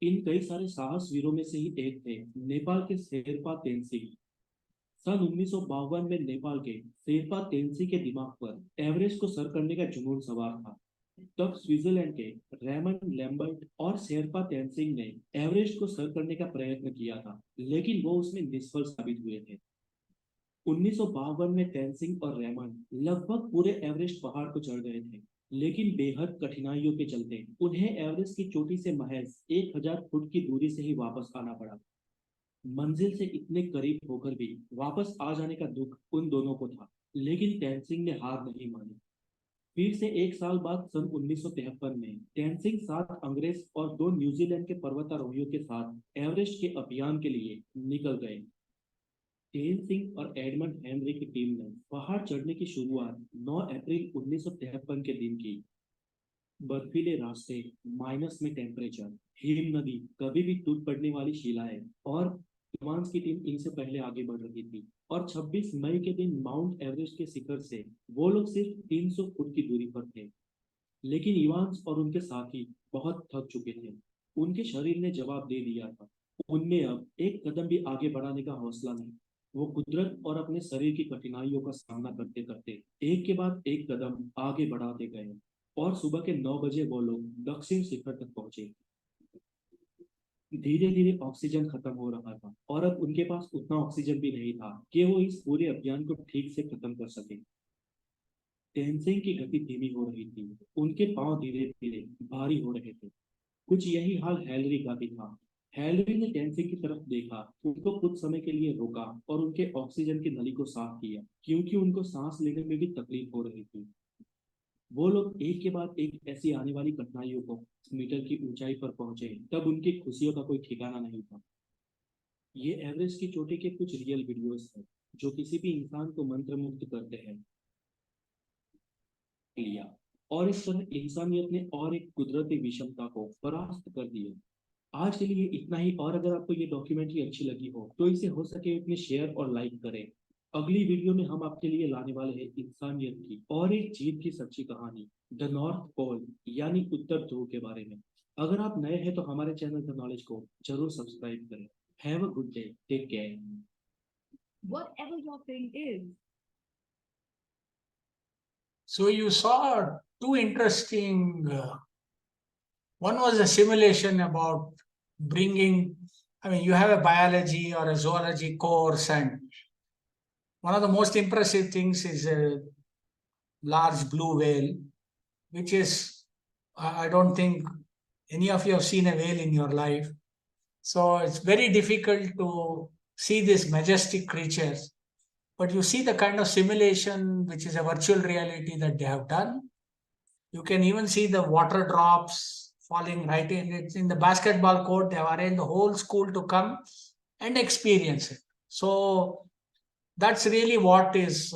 इन कई सारे साहस वीरों में से ही एक थे नेपाल के शेरपा तेनसिंग। सन 1952 में नेपाल के शेरपा तेनसी के दिमाग पर एवरेस्ट को सर करने का जुनून सवार था। तब स्विट्जरलैंड के रेमंड लैम्बर्ट और शेरपा तेनसिंग ने एवरेस्ट को सर करने का प्रयत्न किया था, लेकिन वो उसमें निष्फल साबित हुए थे। 1952 में तेनसिंग और रेमंड लगभग पूरे एवरेस्ट पहाड़ को चढ़ गए थे, लेकिन बेहद कठिनाइयों के चलते उन्हें एवरेस्ट की चोटी से महज 1000 फुट की दूरी से ही वापस आना पड़ा। मंजिल से इतने करीब होकर भी वापस आ जाने का दुख उन दोनों को था, लेकिन तेनसिंग ने हार नहीं मानी। फिर से एक साल बाद सन 1953 में तेनसिंग 7 अंग्रेज और 2 न्यूजीलैंड के पर्वतारोहियों के साथ एवरेस्ट के अभियान के लिए निकल गए। तेनसिंग और एडमंड हेनरी की टीम ने पहाड़ चढ़ने की शुरुआत 9 अप्रैल 1953 के दिन की। बर्फीले रास्ते, माइनस में टेम्परेचर, हिम नदी, कभी भी टूट पड़ने वाली शिलाएं, और इवांस की टीम इनसे पहले आगे बढ़ रही थी। और 26 मई के दिन माउंट एवरेस्ट के शिखर से वो लोग सिर्फ 300 फुट की दूरी पर थे। लेकिन इवांस और उनके साथी बहुत थक चुके थे। उनके शरीर ने जवाब दे दिया था। उनमें अब एक कदम भी आगे बढ़ाने का हौसला नहीं। वो कुदरत और अपने शरीर की कठिनाइयों का सामना करते करते एक के बाद एक कदम आगे बढ़ाते गए, और सुबह के 9 बजे वो लोग दक्षिण शिखर तक पहुंचे। धीरे धीरे ऑक्सीजन खत्म हो रहा था, और अब उनके पास उतना ऑक्सीजन भी नहीं था कि वो इस पूरे अभियान को ठीक से खत्म कर सके। तेनसिंग की गति धीमी हो रही थी, उनके पांव धीरे धीरे भारी हो रहे थे। कुछ यही हाल हैलरी का भी था। हैलरी ने तेनसिंग की तरफ देखा, उनको कुछ समय के लिए रोका और उनके ऑक्सीजन की नली को साफ किया, क्योंकि उनको सांस लेने में भी तकलीफ हो रही थी। वो लोग एक के बाद एक ऐसी आने वाली कठिनाइयों को मीटर की ऊंचाई पर पहुंचे, तब उनकी खुशियों का कोई ठिकाना नहीं था। ये एवरेस्ट की चोटी के कुछ रियल वीडियोस हैं जो किसी भी इंसान को मंत्रमुग्ध करते हैं। लिया, और इस तरह इंसानियत ने और एक कुदरती विषमता को परास्त कर दिया। आज के लिए इतना ही, और अगर आपको ये डॉक्यूमेंट्री अच्छी लगी हो तो इसे हो सके अपने शेयर और लाइक करें। अगली वीडियो में हम आपके लिए लाने वाले हैं इंसानियत की और एक जीत की सच्ची कहानी, द नॉर्थ पोल यानी उत्तर ध्रुव के बारे में। अगर आप नए हैं तो हमारे चैनल द नॉलेज को जरूर सब्सक्राइब करें। Have a good day, take care. Whatever your thing is. So you saw two interesting. One was a simulation about bringing. I mean, you have a biology or a zoology course, and one of the most impressive things is a large blue whale, which is, I don't think any of you have seen a whale in your life. So it's very difficult to see these majestic creatures. But you see the kind of simulation, which is a virtual reality that they have done. You can even see the water drops falling right in. It's in the basketball court. They have arranged the whole school to come and experience it. So that's really what is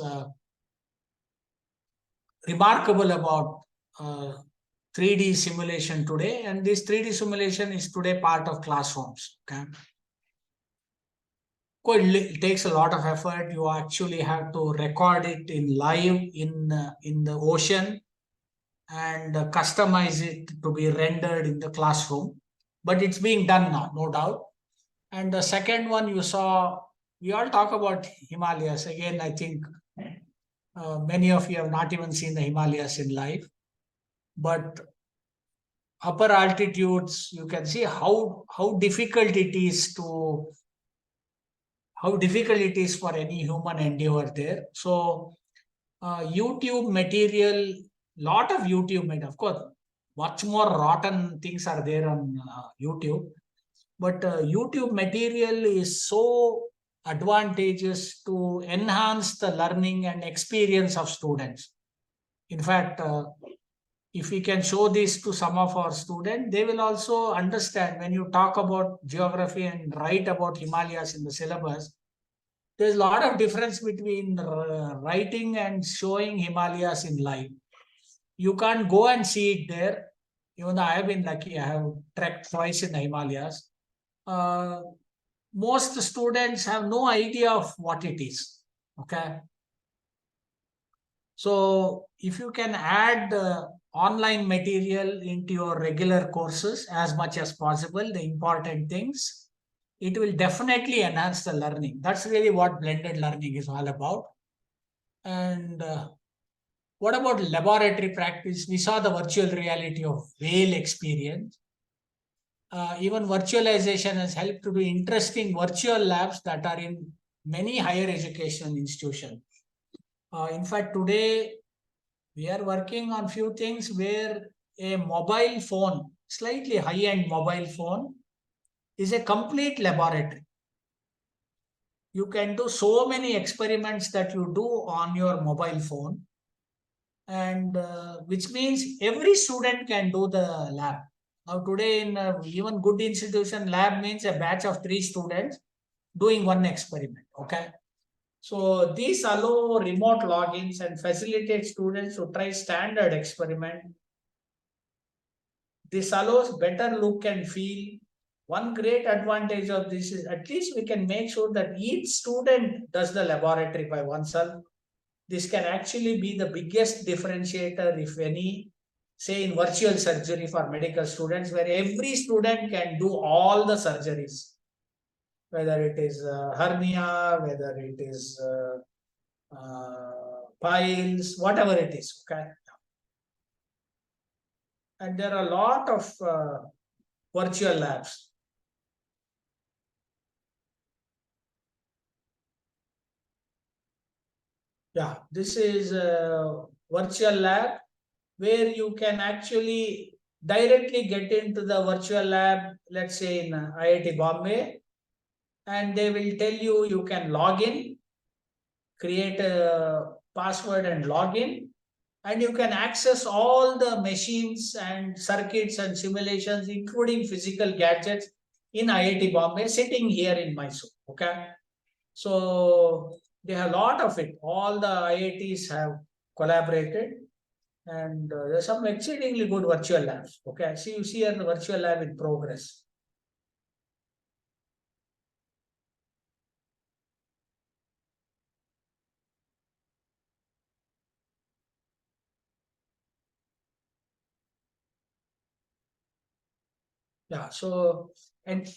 remarkable about 3D simulation today. And this 3D simulation is today part of classrooms. Okay. It takes a lot of effort. You actually have to record it in live in the ocean and customize it to be rendered in the classroom. But it's being done now, no doubt. And the second one you saw, we all talk about Himalayas. Again, I think many of you have not even seen the Himalayas in life. But upper altitudes, you can see how difficult it is for any human endeavor there. So YouTube material, lot of YouTube material. Of course, much more rotten things are there on YouTube. But YouTube material is so advantageous to enhance the learning and experience of students. In fact, if we can show this to some of our students, they will also understand when you talk about geography and write about Himalayas in the syllabus. There's a lot of difference between writing and showing Himalayas in live. You can't go and see it there. Even though I have been lucky, I have trekked twice in the Himalayas. Most students have no idea of what it is. Okay. So if you can add online material into your regular courses as much as possible, the important things, it will definitely enhance the learning. That's really what blended learning is all about. And what about laboratory practice? We saw the virtual reality of whale experience. Even virtualization has helped to do interesting virtual labs that are in many higher education institutions. In fact, today we are working on few things where a mobile phone, slightly high-end mobile phone, is a complete laboratory. You can do so many experiments that you do on your mobile phone, and which means every student can do the lab. Now today in even good institution, lab means a batch of 3 students doing one experiment. Okay. So these allow remote logins and facilitate students to try standard experiment. This allows better look and feel. One great advantage of this is at least we can make sure that each student does the laboratory by oneself. This can actually be the biggest differentiator, if any, say in virtual surgery for medical students, where every student can do all the surgeries, whether it is hernia, whether it is piles, whatever it is. Okay. And there are a lot of virtual labs. Yeah, this is a virtual lab where you can actually directly get into the virtual lab, let's say in IIT Bombay, and they will tell you you can log in, create a password and log in, and you can access all the machines and circuits and simulations, including physical gadgets in IIT Bombay, sitting here in Mysore. Okay. So they have a lot of it. All the IITs have collaborated, and there's some exceedingly good virtual labs. Okay, see, you see here the virtual lab in progress. Yeah, so and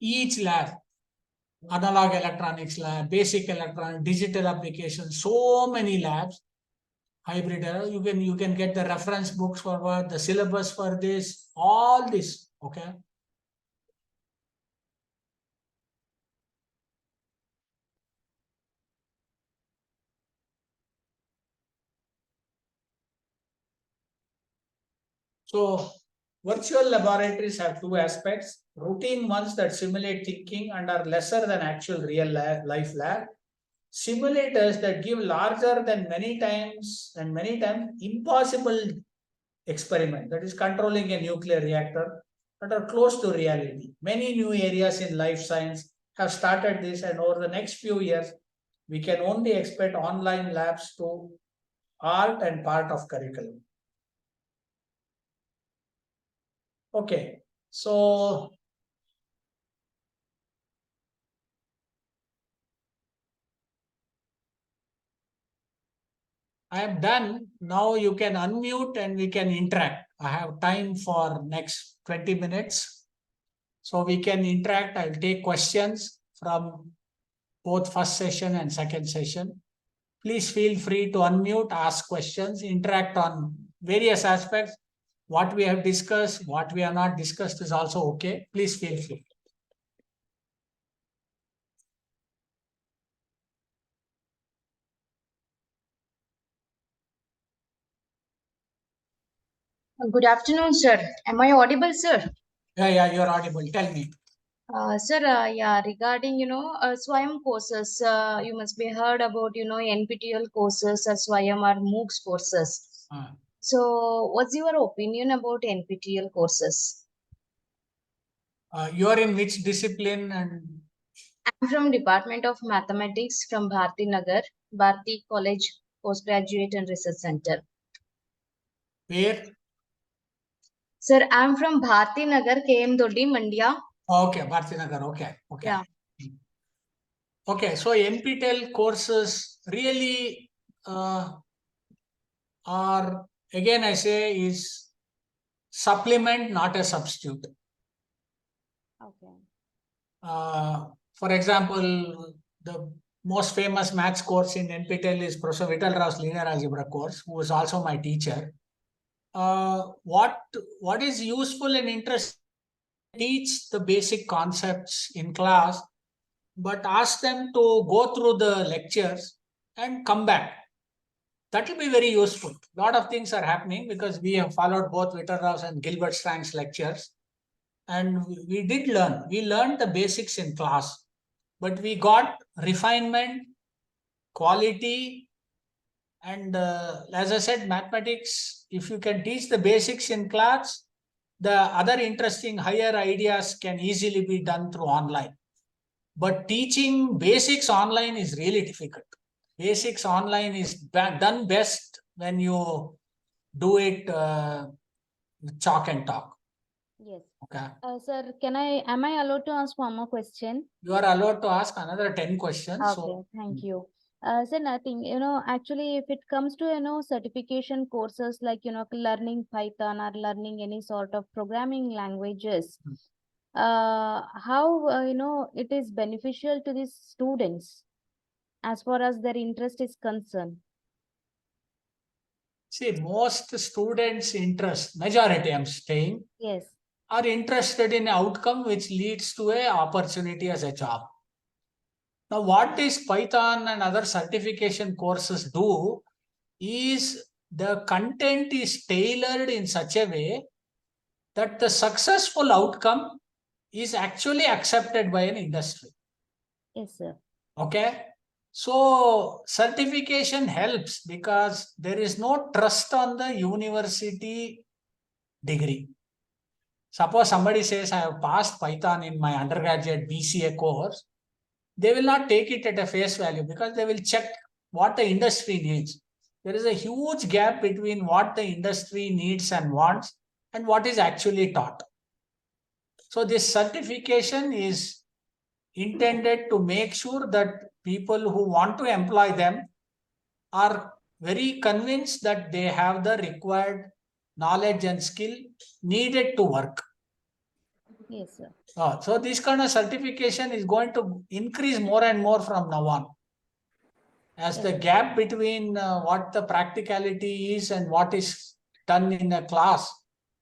each lab, analog electronics lab, basic electronic, digital applications, so many labs, hybrid. You can get the reference books for what, the syllabus for this, all this. Okay. So virtual laboratories have 2 aspects: routine ones that simulate thinking and are lesser than actual real life lab. Simulators that give larger than many times impossible experiment, that is controlling a nuclear reactor, that are close to reality. Many new areas in life science have started this, and over the next few years, we can only expect online labs to art and part of curriculum. Okay, so I am done. Now you can unmute and we can interact. I have time for next 20 minutes. So we can interact. I'll take questions from both first session and second session. Please feel free to unmute, ask questions, interact on various aspects. What we have discussed, what we have not discussed is also okay. Please feel free. Good afternoon, sir. Am I audible, sir? Yeah, you're audible. Tell me. Sir, yeah, regarding, SWAYAM courses, you must be heard about, NPTEL courses or SWAYAM or MOOCs courses. Uh, So, what's your opinion about NPTEL courses? you are in which discipline and I'm from Department of Mathematics from Bharti Nagar, Bharti College Postgraduate and Research Center. where? Sir, I'm from Bharti Nagar, KM Doddi, Mandya. Okay, Bhartinagar. Okay. Yeah. Okay, so NPTEL courses really are, again I say, is supplement, not a substitute. Okay. For example, the most famous maths course in NPTEL is Professor Vittal Rao's linear algebra course, who was also my teacher. What is useful and interesting? Teach the basic concepts in class, but ask them to go through the lectures and come back. That will be very useful. A lot of things are happening because we have followed both Vittal Rao's and Gilbert Strang's lectures. And we did learn. We learned the basics in class, but we got refinement, quality, and as I said, mathematics, if you can teach the basics in class, the other interesting higher ideas can easily be done through online. But teaching basics online is really difficult. Basics online is done best when you do it with chalk and talk. Yes. Okay. Sir, am I allowed to ask one more question? You are allowed to ask another 10 questions. Okay, So, thank you. Sir, nothing, actually, if it comes to, certification courses like, learning Python or learning any sort of programming languages, how, it is beneficial to these students as far as their interest is concerned? see, most students' interest, majority I'm saying, Yes. are interested in outcome which leads to a opportunity as a job. Now, what these Python and other certification courses do is the content is tailored in such a way that the successful outcome is actually accepted by an industry. Yes, sir. Okay. So certification helps because there is no trust on the university degree. Suppose somebody says, I have passed Python in my undergraduate BCA course, they will not take it at a face value because they will check what the industry needs. There is a huge gap between what the industry needs and wants and what is actually taught. So this certification is intended to make sure that people who want to employ them are very convinced that they have the required knowledge and skill needed to work. Yes, sir. So this kind of certification is going to increase more and more from now on. As the gap between what the practicality is and what is done in a class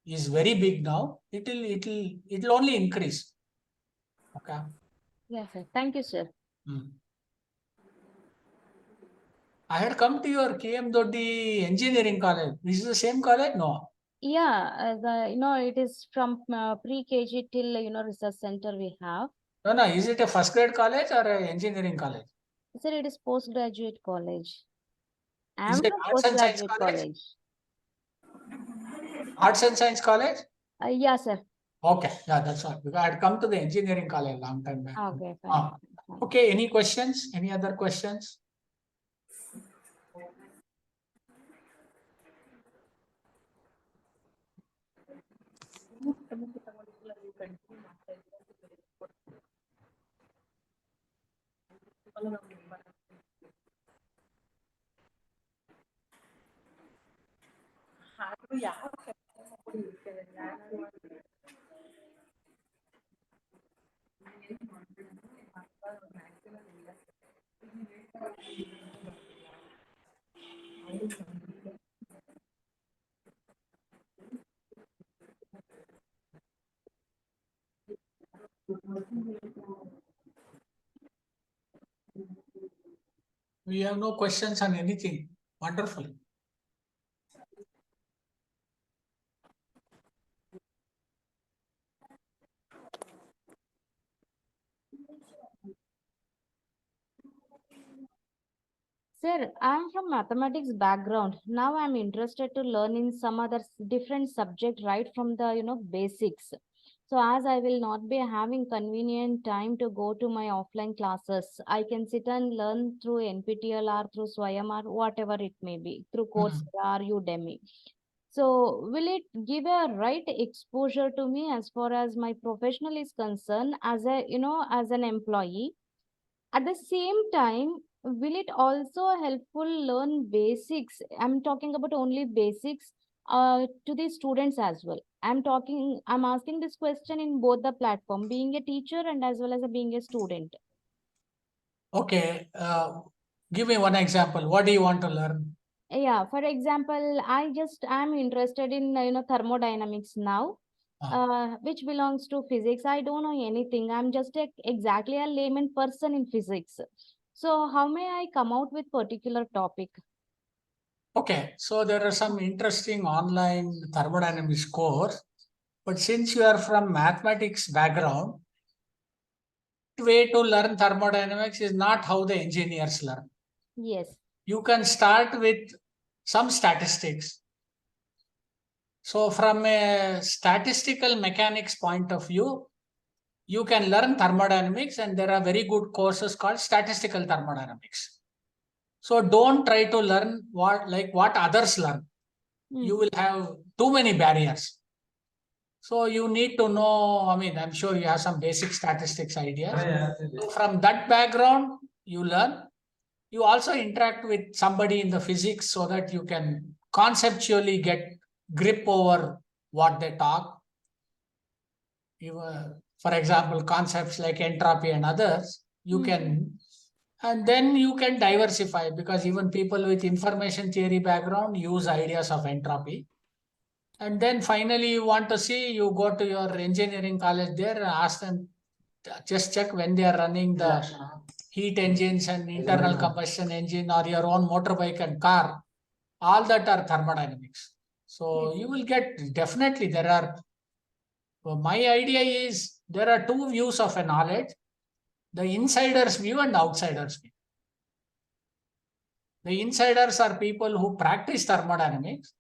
is very big now, it'll only increase. Okay. Yes, sir. Thank you, sir. I had come to your KM Doddi Engineering College. This is the same college? No. Yeah, it is from pre-KG till, research center we have. No. Is it a first grade college or an engineering college? Sir, it is postgraduate college. I Is am it from arts and science postgraduate college? college. Arts and science college? Yeah, sir. Okay, yeah, that's all. Because I had come to the engineering college a long time back. Okay, fine. Okay, any questions? Any other questions? We have no questions on anything. Wonderful. Sir, I'm from mathematics background. Now I'm interested to learn in some other different subject right from the basics. So as I will not be having convenient time to go to my offline classes, I can sit and learn through NPTEL or through Swayam or whatever it may be, through Coursera or Udemy. So will it give a right exposure to me as far as my professional is concerned as a as an employee? At the same time, will it also helpful learn basics? I'm talking about only basics to the students as well. I'm asking this question in both the platform, being a teacher and as well as being a student. Okay, give me one example. What do you want to learn? Yeah, for example, I'm interested in thermodynamics now, which belongs to physics. I don't know anything. I'm just exactly a layman person in physics. So how may I come out with particular topic? Okay, so there are some interesting online thermodynamics course, but since you are from mathematics background, way to learn thermodynamics is not how the engineers learn. Yes. You can start with some statistics. So from a statistical mechanics point of view, you can learn thermodynamics, and there are very good courses called statistical thermodynamics. So don't try to learn what others learn. You will have too many barriers. So you need to know, I mean, I'm sure you have some basic statistics ideas. So from that background, you learn. You also interact with somebody in the physics so that you can conceptually get grip over what they talk. For example, concepts like entropy and others, you can, and then you can diversify, because even people with information theory background use ideas of entropy. And then finally you want to see, you go to your engineering college there and ask them, just check when they are running the heat engines and internal combustion engine or your own motorbike and car. All that are thermodynamics. So you will get, definitely there are, my idea is there are two views of a knowledge, the insider's view and outsider's view. The insiders are people who practice thermodynamics.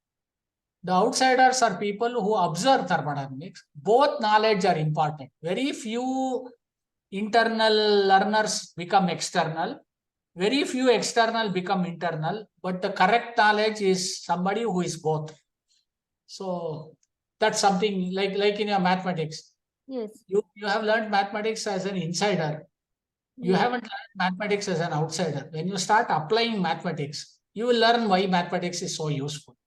The outsiders are people who observe thermodynamics. Both knowledge are important. Very few internal learners become external. Very few external become internal. But the correct knowledge is somebody who is both. So that's something like in your mathematics. Yes. You have learned mathematics as an insider. You haven't learned mathematics as an outsider. When you start applying mathematics, you will learn why mathematics is so useful.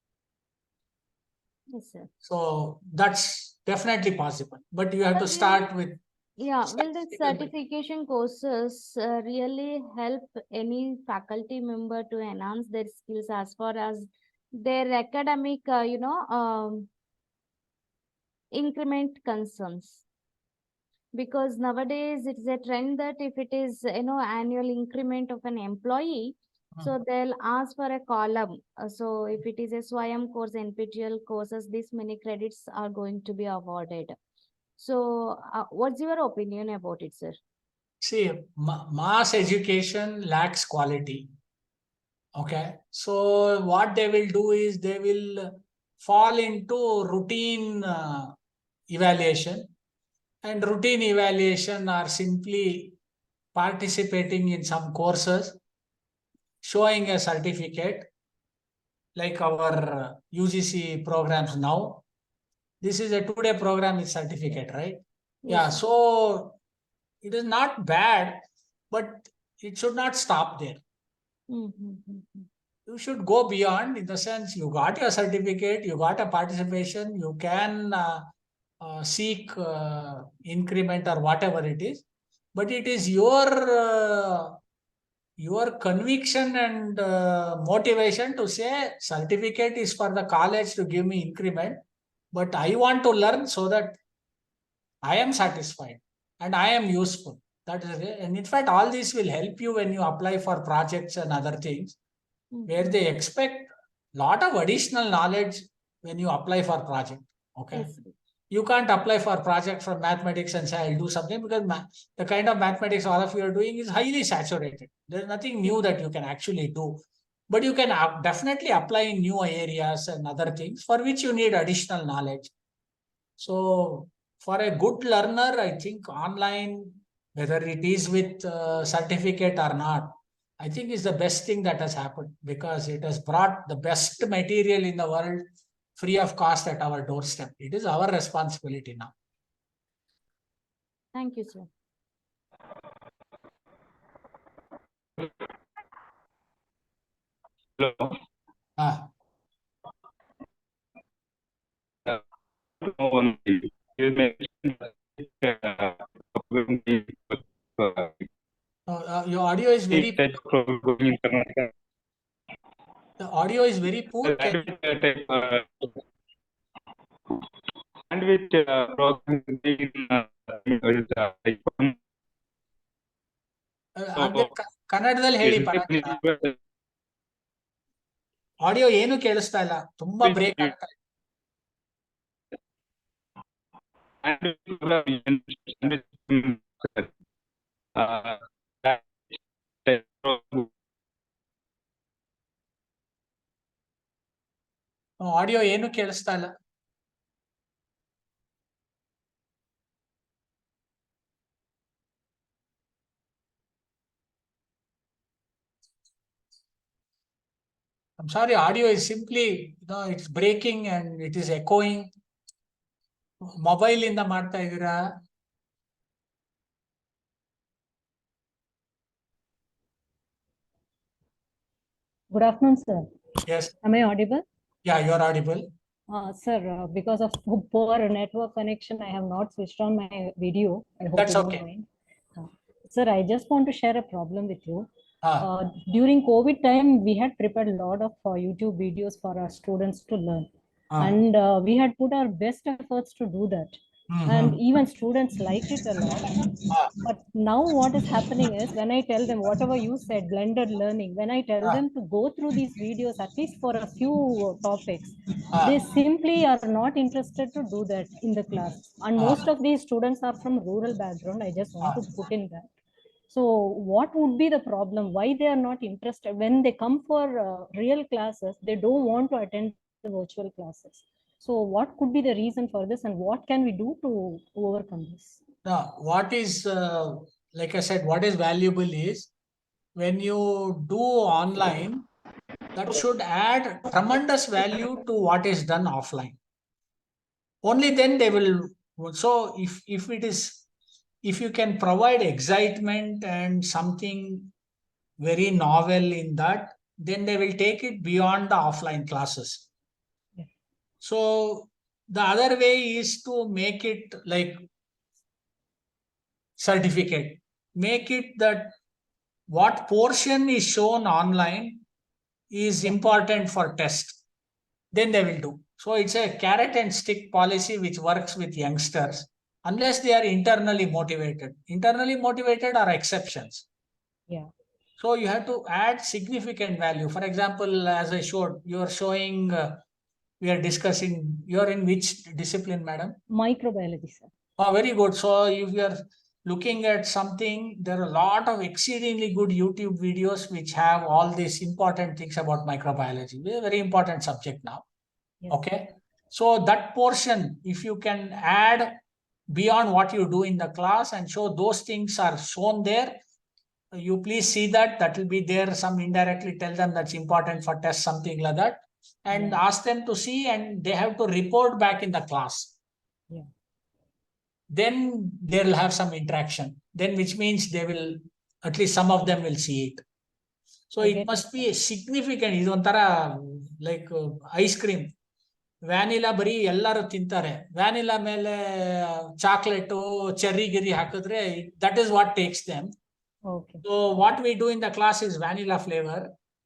Yes, sir. So that's definitely possible. But you have to start with. Yeah, will the certification courses really help any faculty member to enhance their skills as far as their academic, increment concerns? Because nowadays it's a trend that if it is annual increment of an employee, so they'll ask for a column. So if it is a Swayam course, NPTEL courses, this many credits are going to be awarded. So what's your opinion about it, sir? See, mass education lacks quality. Okay, so what they will do is they will fall into routine evaluation, and routine evaluation are simply participating in some courses, showing a certificate, like our UGC programs now. This is a 2-day program with certificate, right? Yeah, so it is not bad, but it should not stop there. You should go beyond, in the sense you got your certificate, you got a participation, you can seek increment or whatever it is, but it is your conviction and motivation to say certificate is for the college to give me increment, but I want to learn so that I am satisfied and I am useful. That is it. And in fact, all this will help you when you apply for projects and other things, where they expect a lot of additional knowledge when you apply for project. Okay. Yes. You can't apply for a project from mathematics and say, I'll do something, because the kind of mathematics all of you are doing is highly saturated. There's nothing new that you can actually do. But you can definitely apply in new areas and other things for which you need additional knowledge. So for a good learner, I think online, whether it is with certificate or not, I think is the best thing that has happened, because it has brought the best material in the world free of cost at our doorstep. It is our responsibility now. Thank you, sir. Hello. Ah, One thing. You mentioned your audio is very type of problem going in Karnataka. the audio is very poor. Can Language problem in ಅಂದ್ರೆ ಕನ್ನಡದಲ್ಲಿ ಹೇಳಿ ಪರವಾಗಿಲ್ಲ. Audio ಏನು ಕೇಳಿಸ್ತಾ ಇಲ್ಲ, ತುಂಬಾ break ಆಗ್ತಾ ಇದೆ. ಆಡಿಯೋ ಏನು ಕೇಳಿಸ್ತಾ ಇಲ್ಲ. I'm sorry, audio is simply, it's breaking and it is echoing. Mobile ಇಂದ ಮಾಡ್ತಾ ಇದೀರಾ? Good afternoon, sir. Yes. Am I audible? Yeah, you're audible. Sir, because of poor network connection, I have not switched on my video. I hope That's you don't okay. mind. Sir, I just want to share a problem with you. Ah. During COVID time, we had prepared a lot of YouTube videos for our students to learn. And we had put our best efforts to do that. And even students liked it a lot. But now what is happening is, when I tell them whatever you said, blended learning, when I tell them to go through these videos, at least for a few topics, they simply are not interested to do that in the class. And most of these students are from rural background. I just want to put in that. So what would be the problem? Why they are not interested? When they come for real classes, they don't want to attend the virtual classes. So what could be the reason for this, and what can we do to overcome this? Now, what is, like I said, what is valuable is when you do online, that should add tremendous value to what is done offline. Only then they will. So if it is, if you can provide excitement and something very novel in that, then they will take it beyond the offline classes. Yeah. So the other way is to make it like certificate. Make it that what portion is shown online is important for test. Then they will do. So it's a carrot and stick policy which works with youngsters, unless they are internally motivated. Internally motivated are exceptions. Yeah. So you have to add significant value. For example, as I showed, you are showing, we are discussing, you are in which discipline, madam? Microbiology, sir. Oh, very good. So if you are looking at something, there are a lot of exceedingly good YouTube videos which have all these important things about microbiology. Very important subject now. Yes. Okay. So that portion, if you can add beyond what you do in the class and show those things are shown there, you please see that. That will be there. Some indirectly tell them that's important for test, something like that. And ask them to see, and they have to report back in the class. Yeah. Then they will have some interaction. Then which means they will, at least some of them will see it. So it must be a significant. Idu ontara like ice cream. Vanilla ಬರೀ ಎಲ್ಲರೂ ತಿಂತಾರೆ. Vanilla ಮೇಲೆ chocolate cherry ಗಿರಿ ಹಾಕಿದ್ರೆ that is what takes them. Okay. So what we do in the class is vanilla flavor.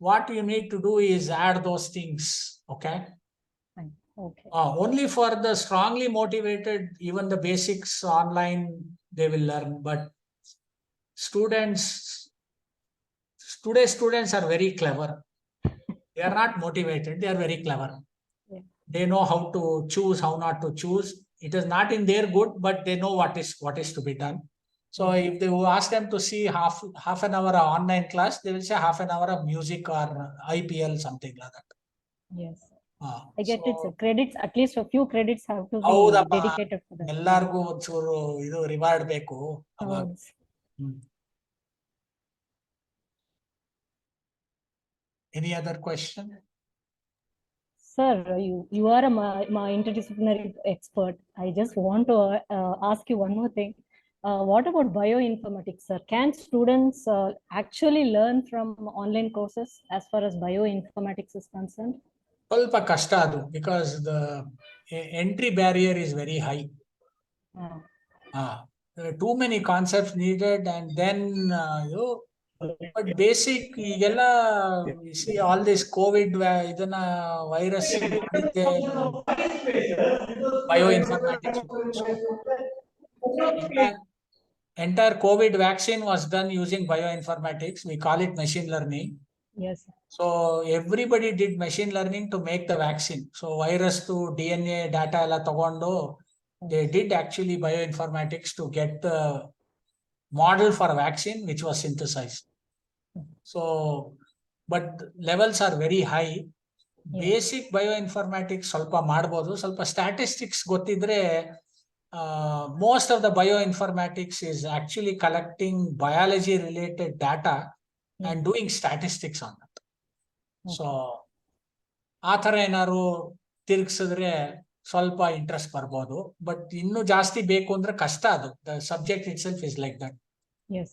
What you need to do is add those things. Okay. Fine. Okay. Only for the strongly motivated, even the basics online they will learn. But today's students are very clever. They are not motivated. They are very clever. Yeah. They know how to choose, how not to choose. It is not in their good, but they know what is to be done. So if they ask them to see half an hour of online class, they will say half an hour of music or IPL, something like that. Yes. I I get it, sir. Credits, at least a few credits have to be ಹೌದಪ್ಪ, dedicated for that. ಎಲ್ಲಾರ್ಗೂ ಒಂಚೂರು ಇದು reward ಬೇಕು ಅವಾಗ. Any other question? Sir, you are my interdisciplinary expert. I just want to ask you one more thing. What about bioinformatics, sir? Can students actually learn from online courses as far as bioinformatics is concerned? ಸ್ವಲ್ಪ ಕಷ್ಟ ಅದು, because the entry barrier is very high. There are too many concepts needed, and then but basic ಈಗೆಲ್ಲ you see all this COVID ಇದನ್ನ virus ಮಾಡಿದ್ದೆ bioinformatics. Entire COVID vaccine was done using bioinformatics. We call it machine learning. Yes. So everybody did machine learning to make the vaccine. So virus to DNA data ಎಲ್ಲ ತಗೊಂಡು they did actually bioinformatics to get the model for a vaccine which was synthesized. So, but levels are very high. Basic bioinformatics ಸ್ವಲ್ಪ ಮಾಡಬಹುದು. ಸ್ವಲ್ಪ statistics ಗೊತ್ತಿದ್ರೆ most of the bioinformatics is actually collecting biology related data and doing statistics on that. So ಆ ಥರ ಏನಾದ್ರು ತಿರ್ಗಿಸಿದ್ರೆ ಸ್ವಲ್ಪ interest ಬರ್ಬೋದು, but ಇನ್ನು ಜಾಸ್ತಿ ಬೇಕು ಅಂದ್ರೆ ಕಷ್ಟ ಅದು. The subject it self is like that. Yes.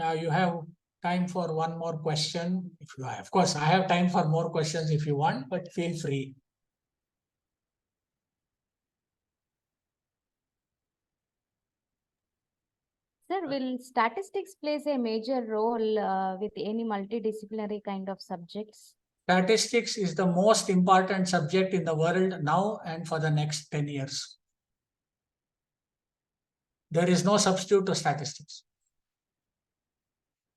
Yeah, you have time for one more question if you have. Of course, I have time for more questions if you want, but feel free. Sir, will statistics plays a major role with any multidisciplinary kind of subjects? Statistics is the most important subject in the world now and for the next 10 years. There is no substitute to statistics.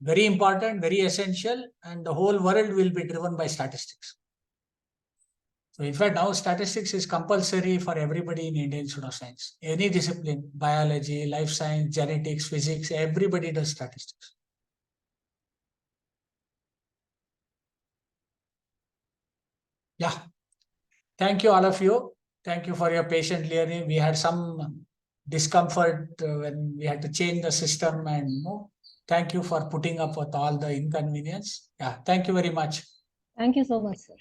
Very important, very essential, and the whole world will be driven by statistics. So in fact, now statistics is compulsory for everybody in Indian Institute of Science. Any discipline, biology, life science, genetics, physics, everybody does statistics. Yeah. Thank you, all of you. Thank you for your patient hearing. We had some discomfort when we had to change the system, and thank you for putting up with all the inconvenience. Yeah, thank you very much. Thank you so much, sir.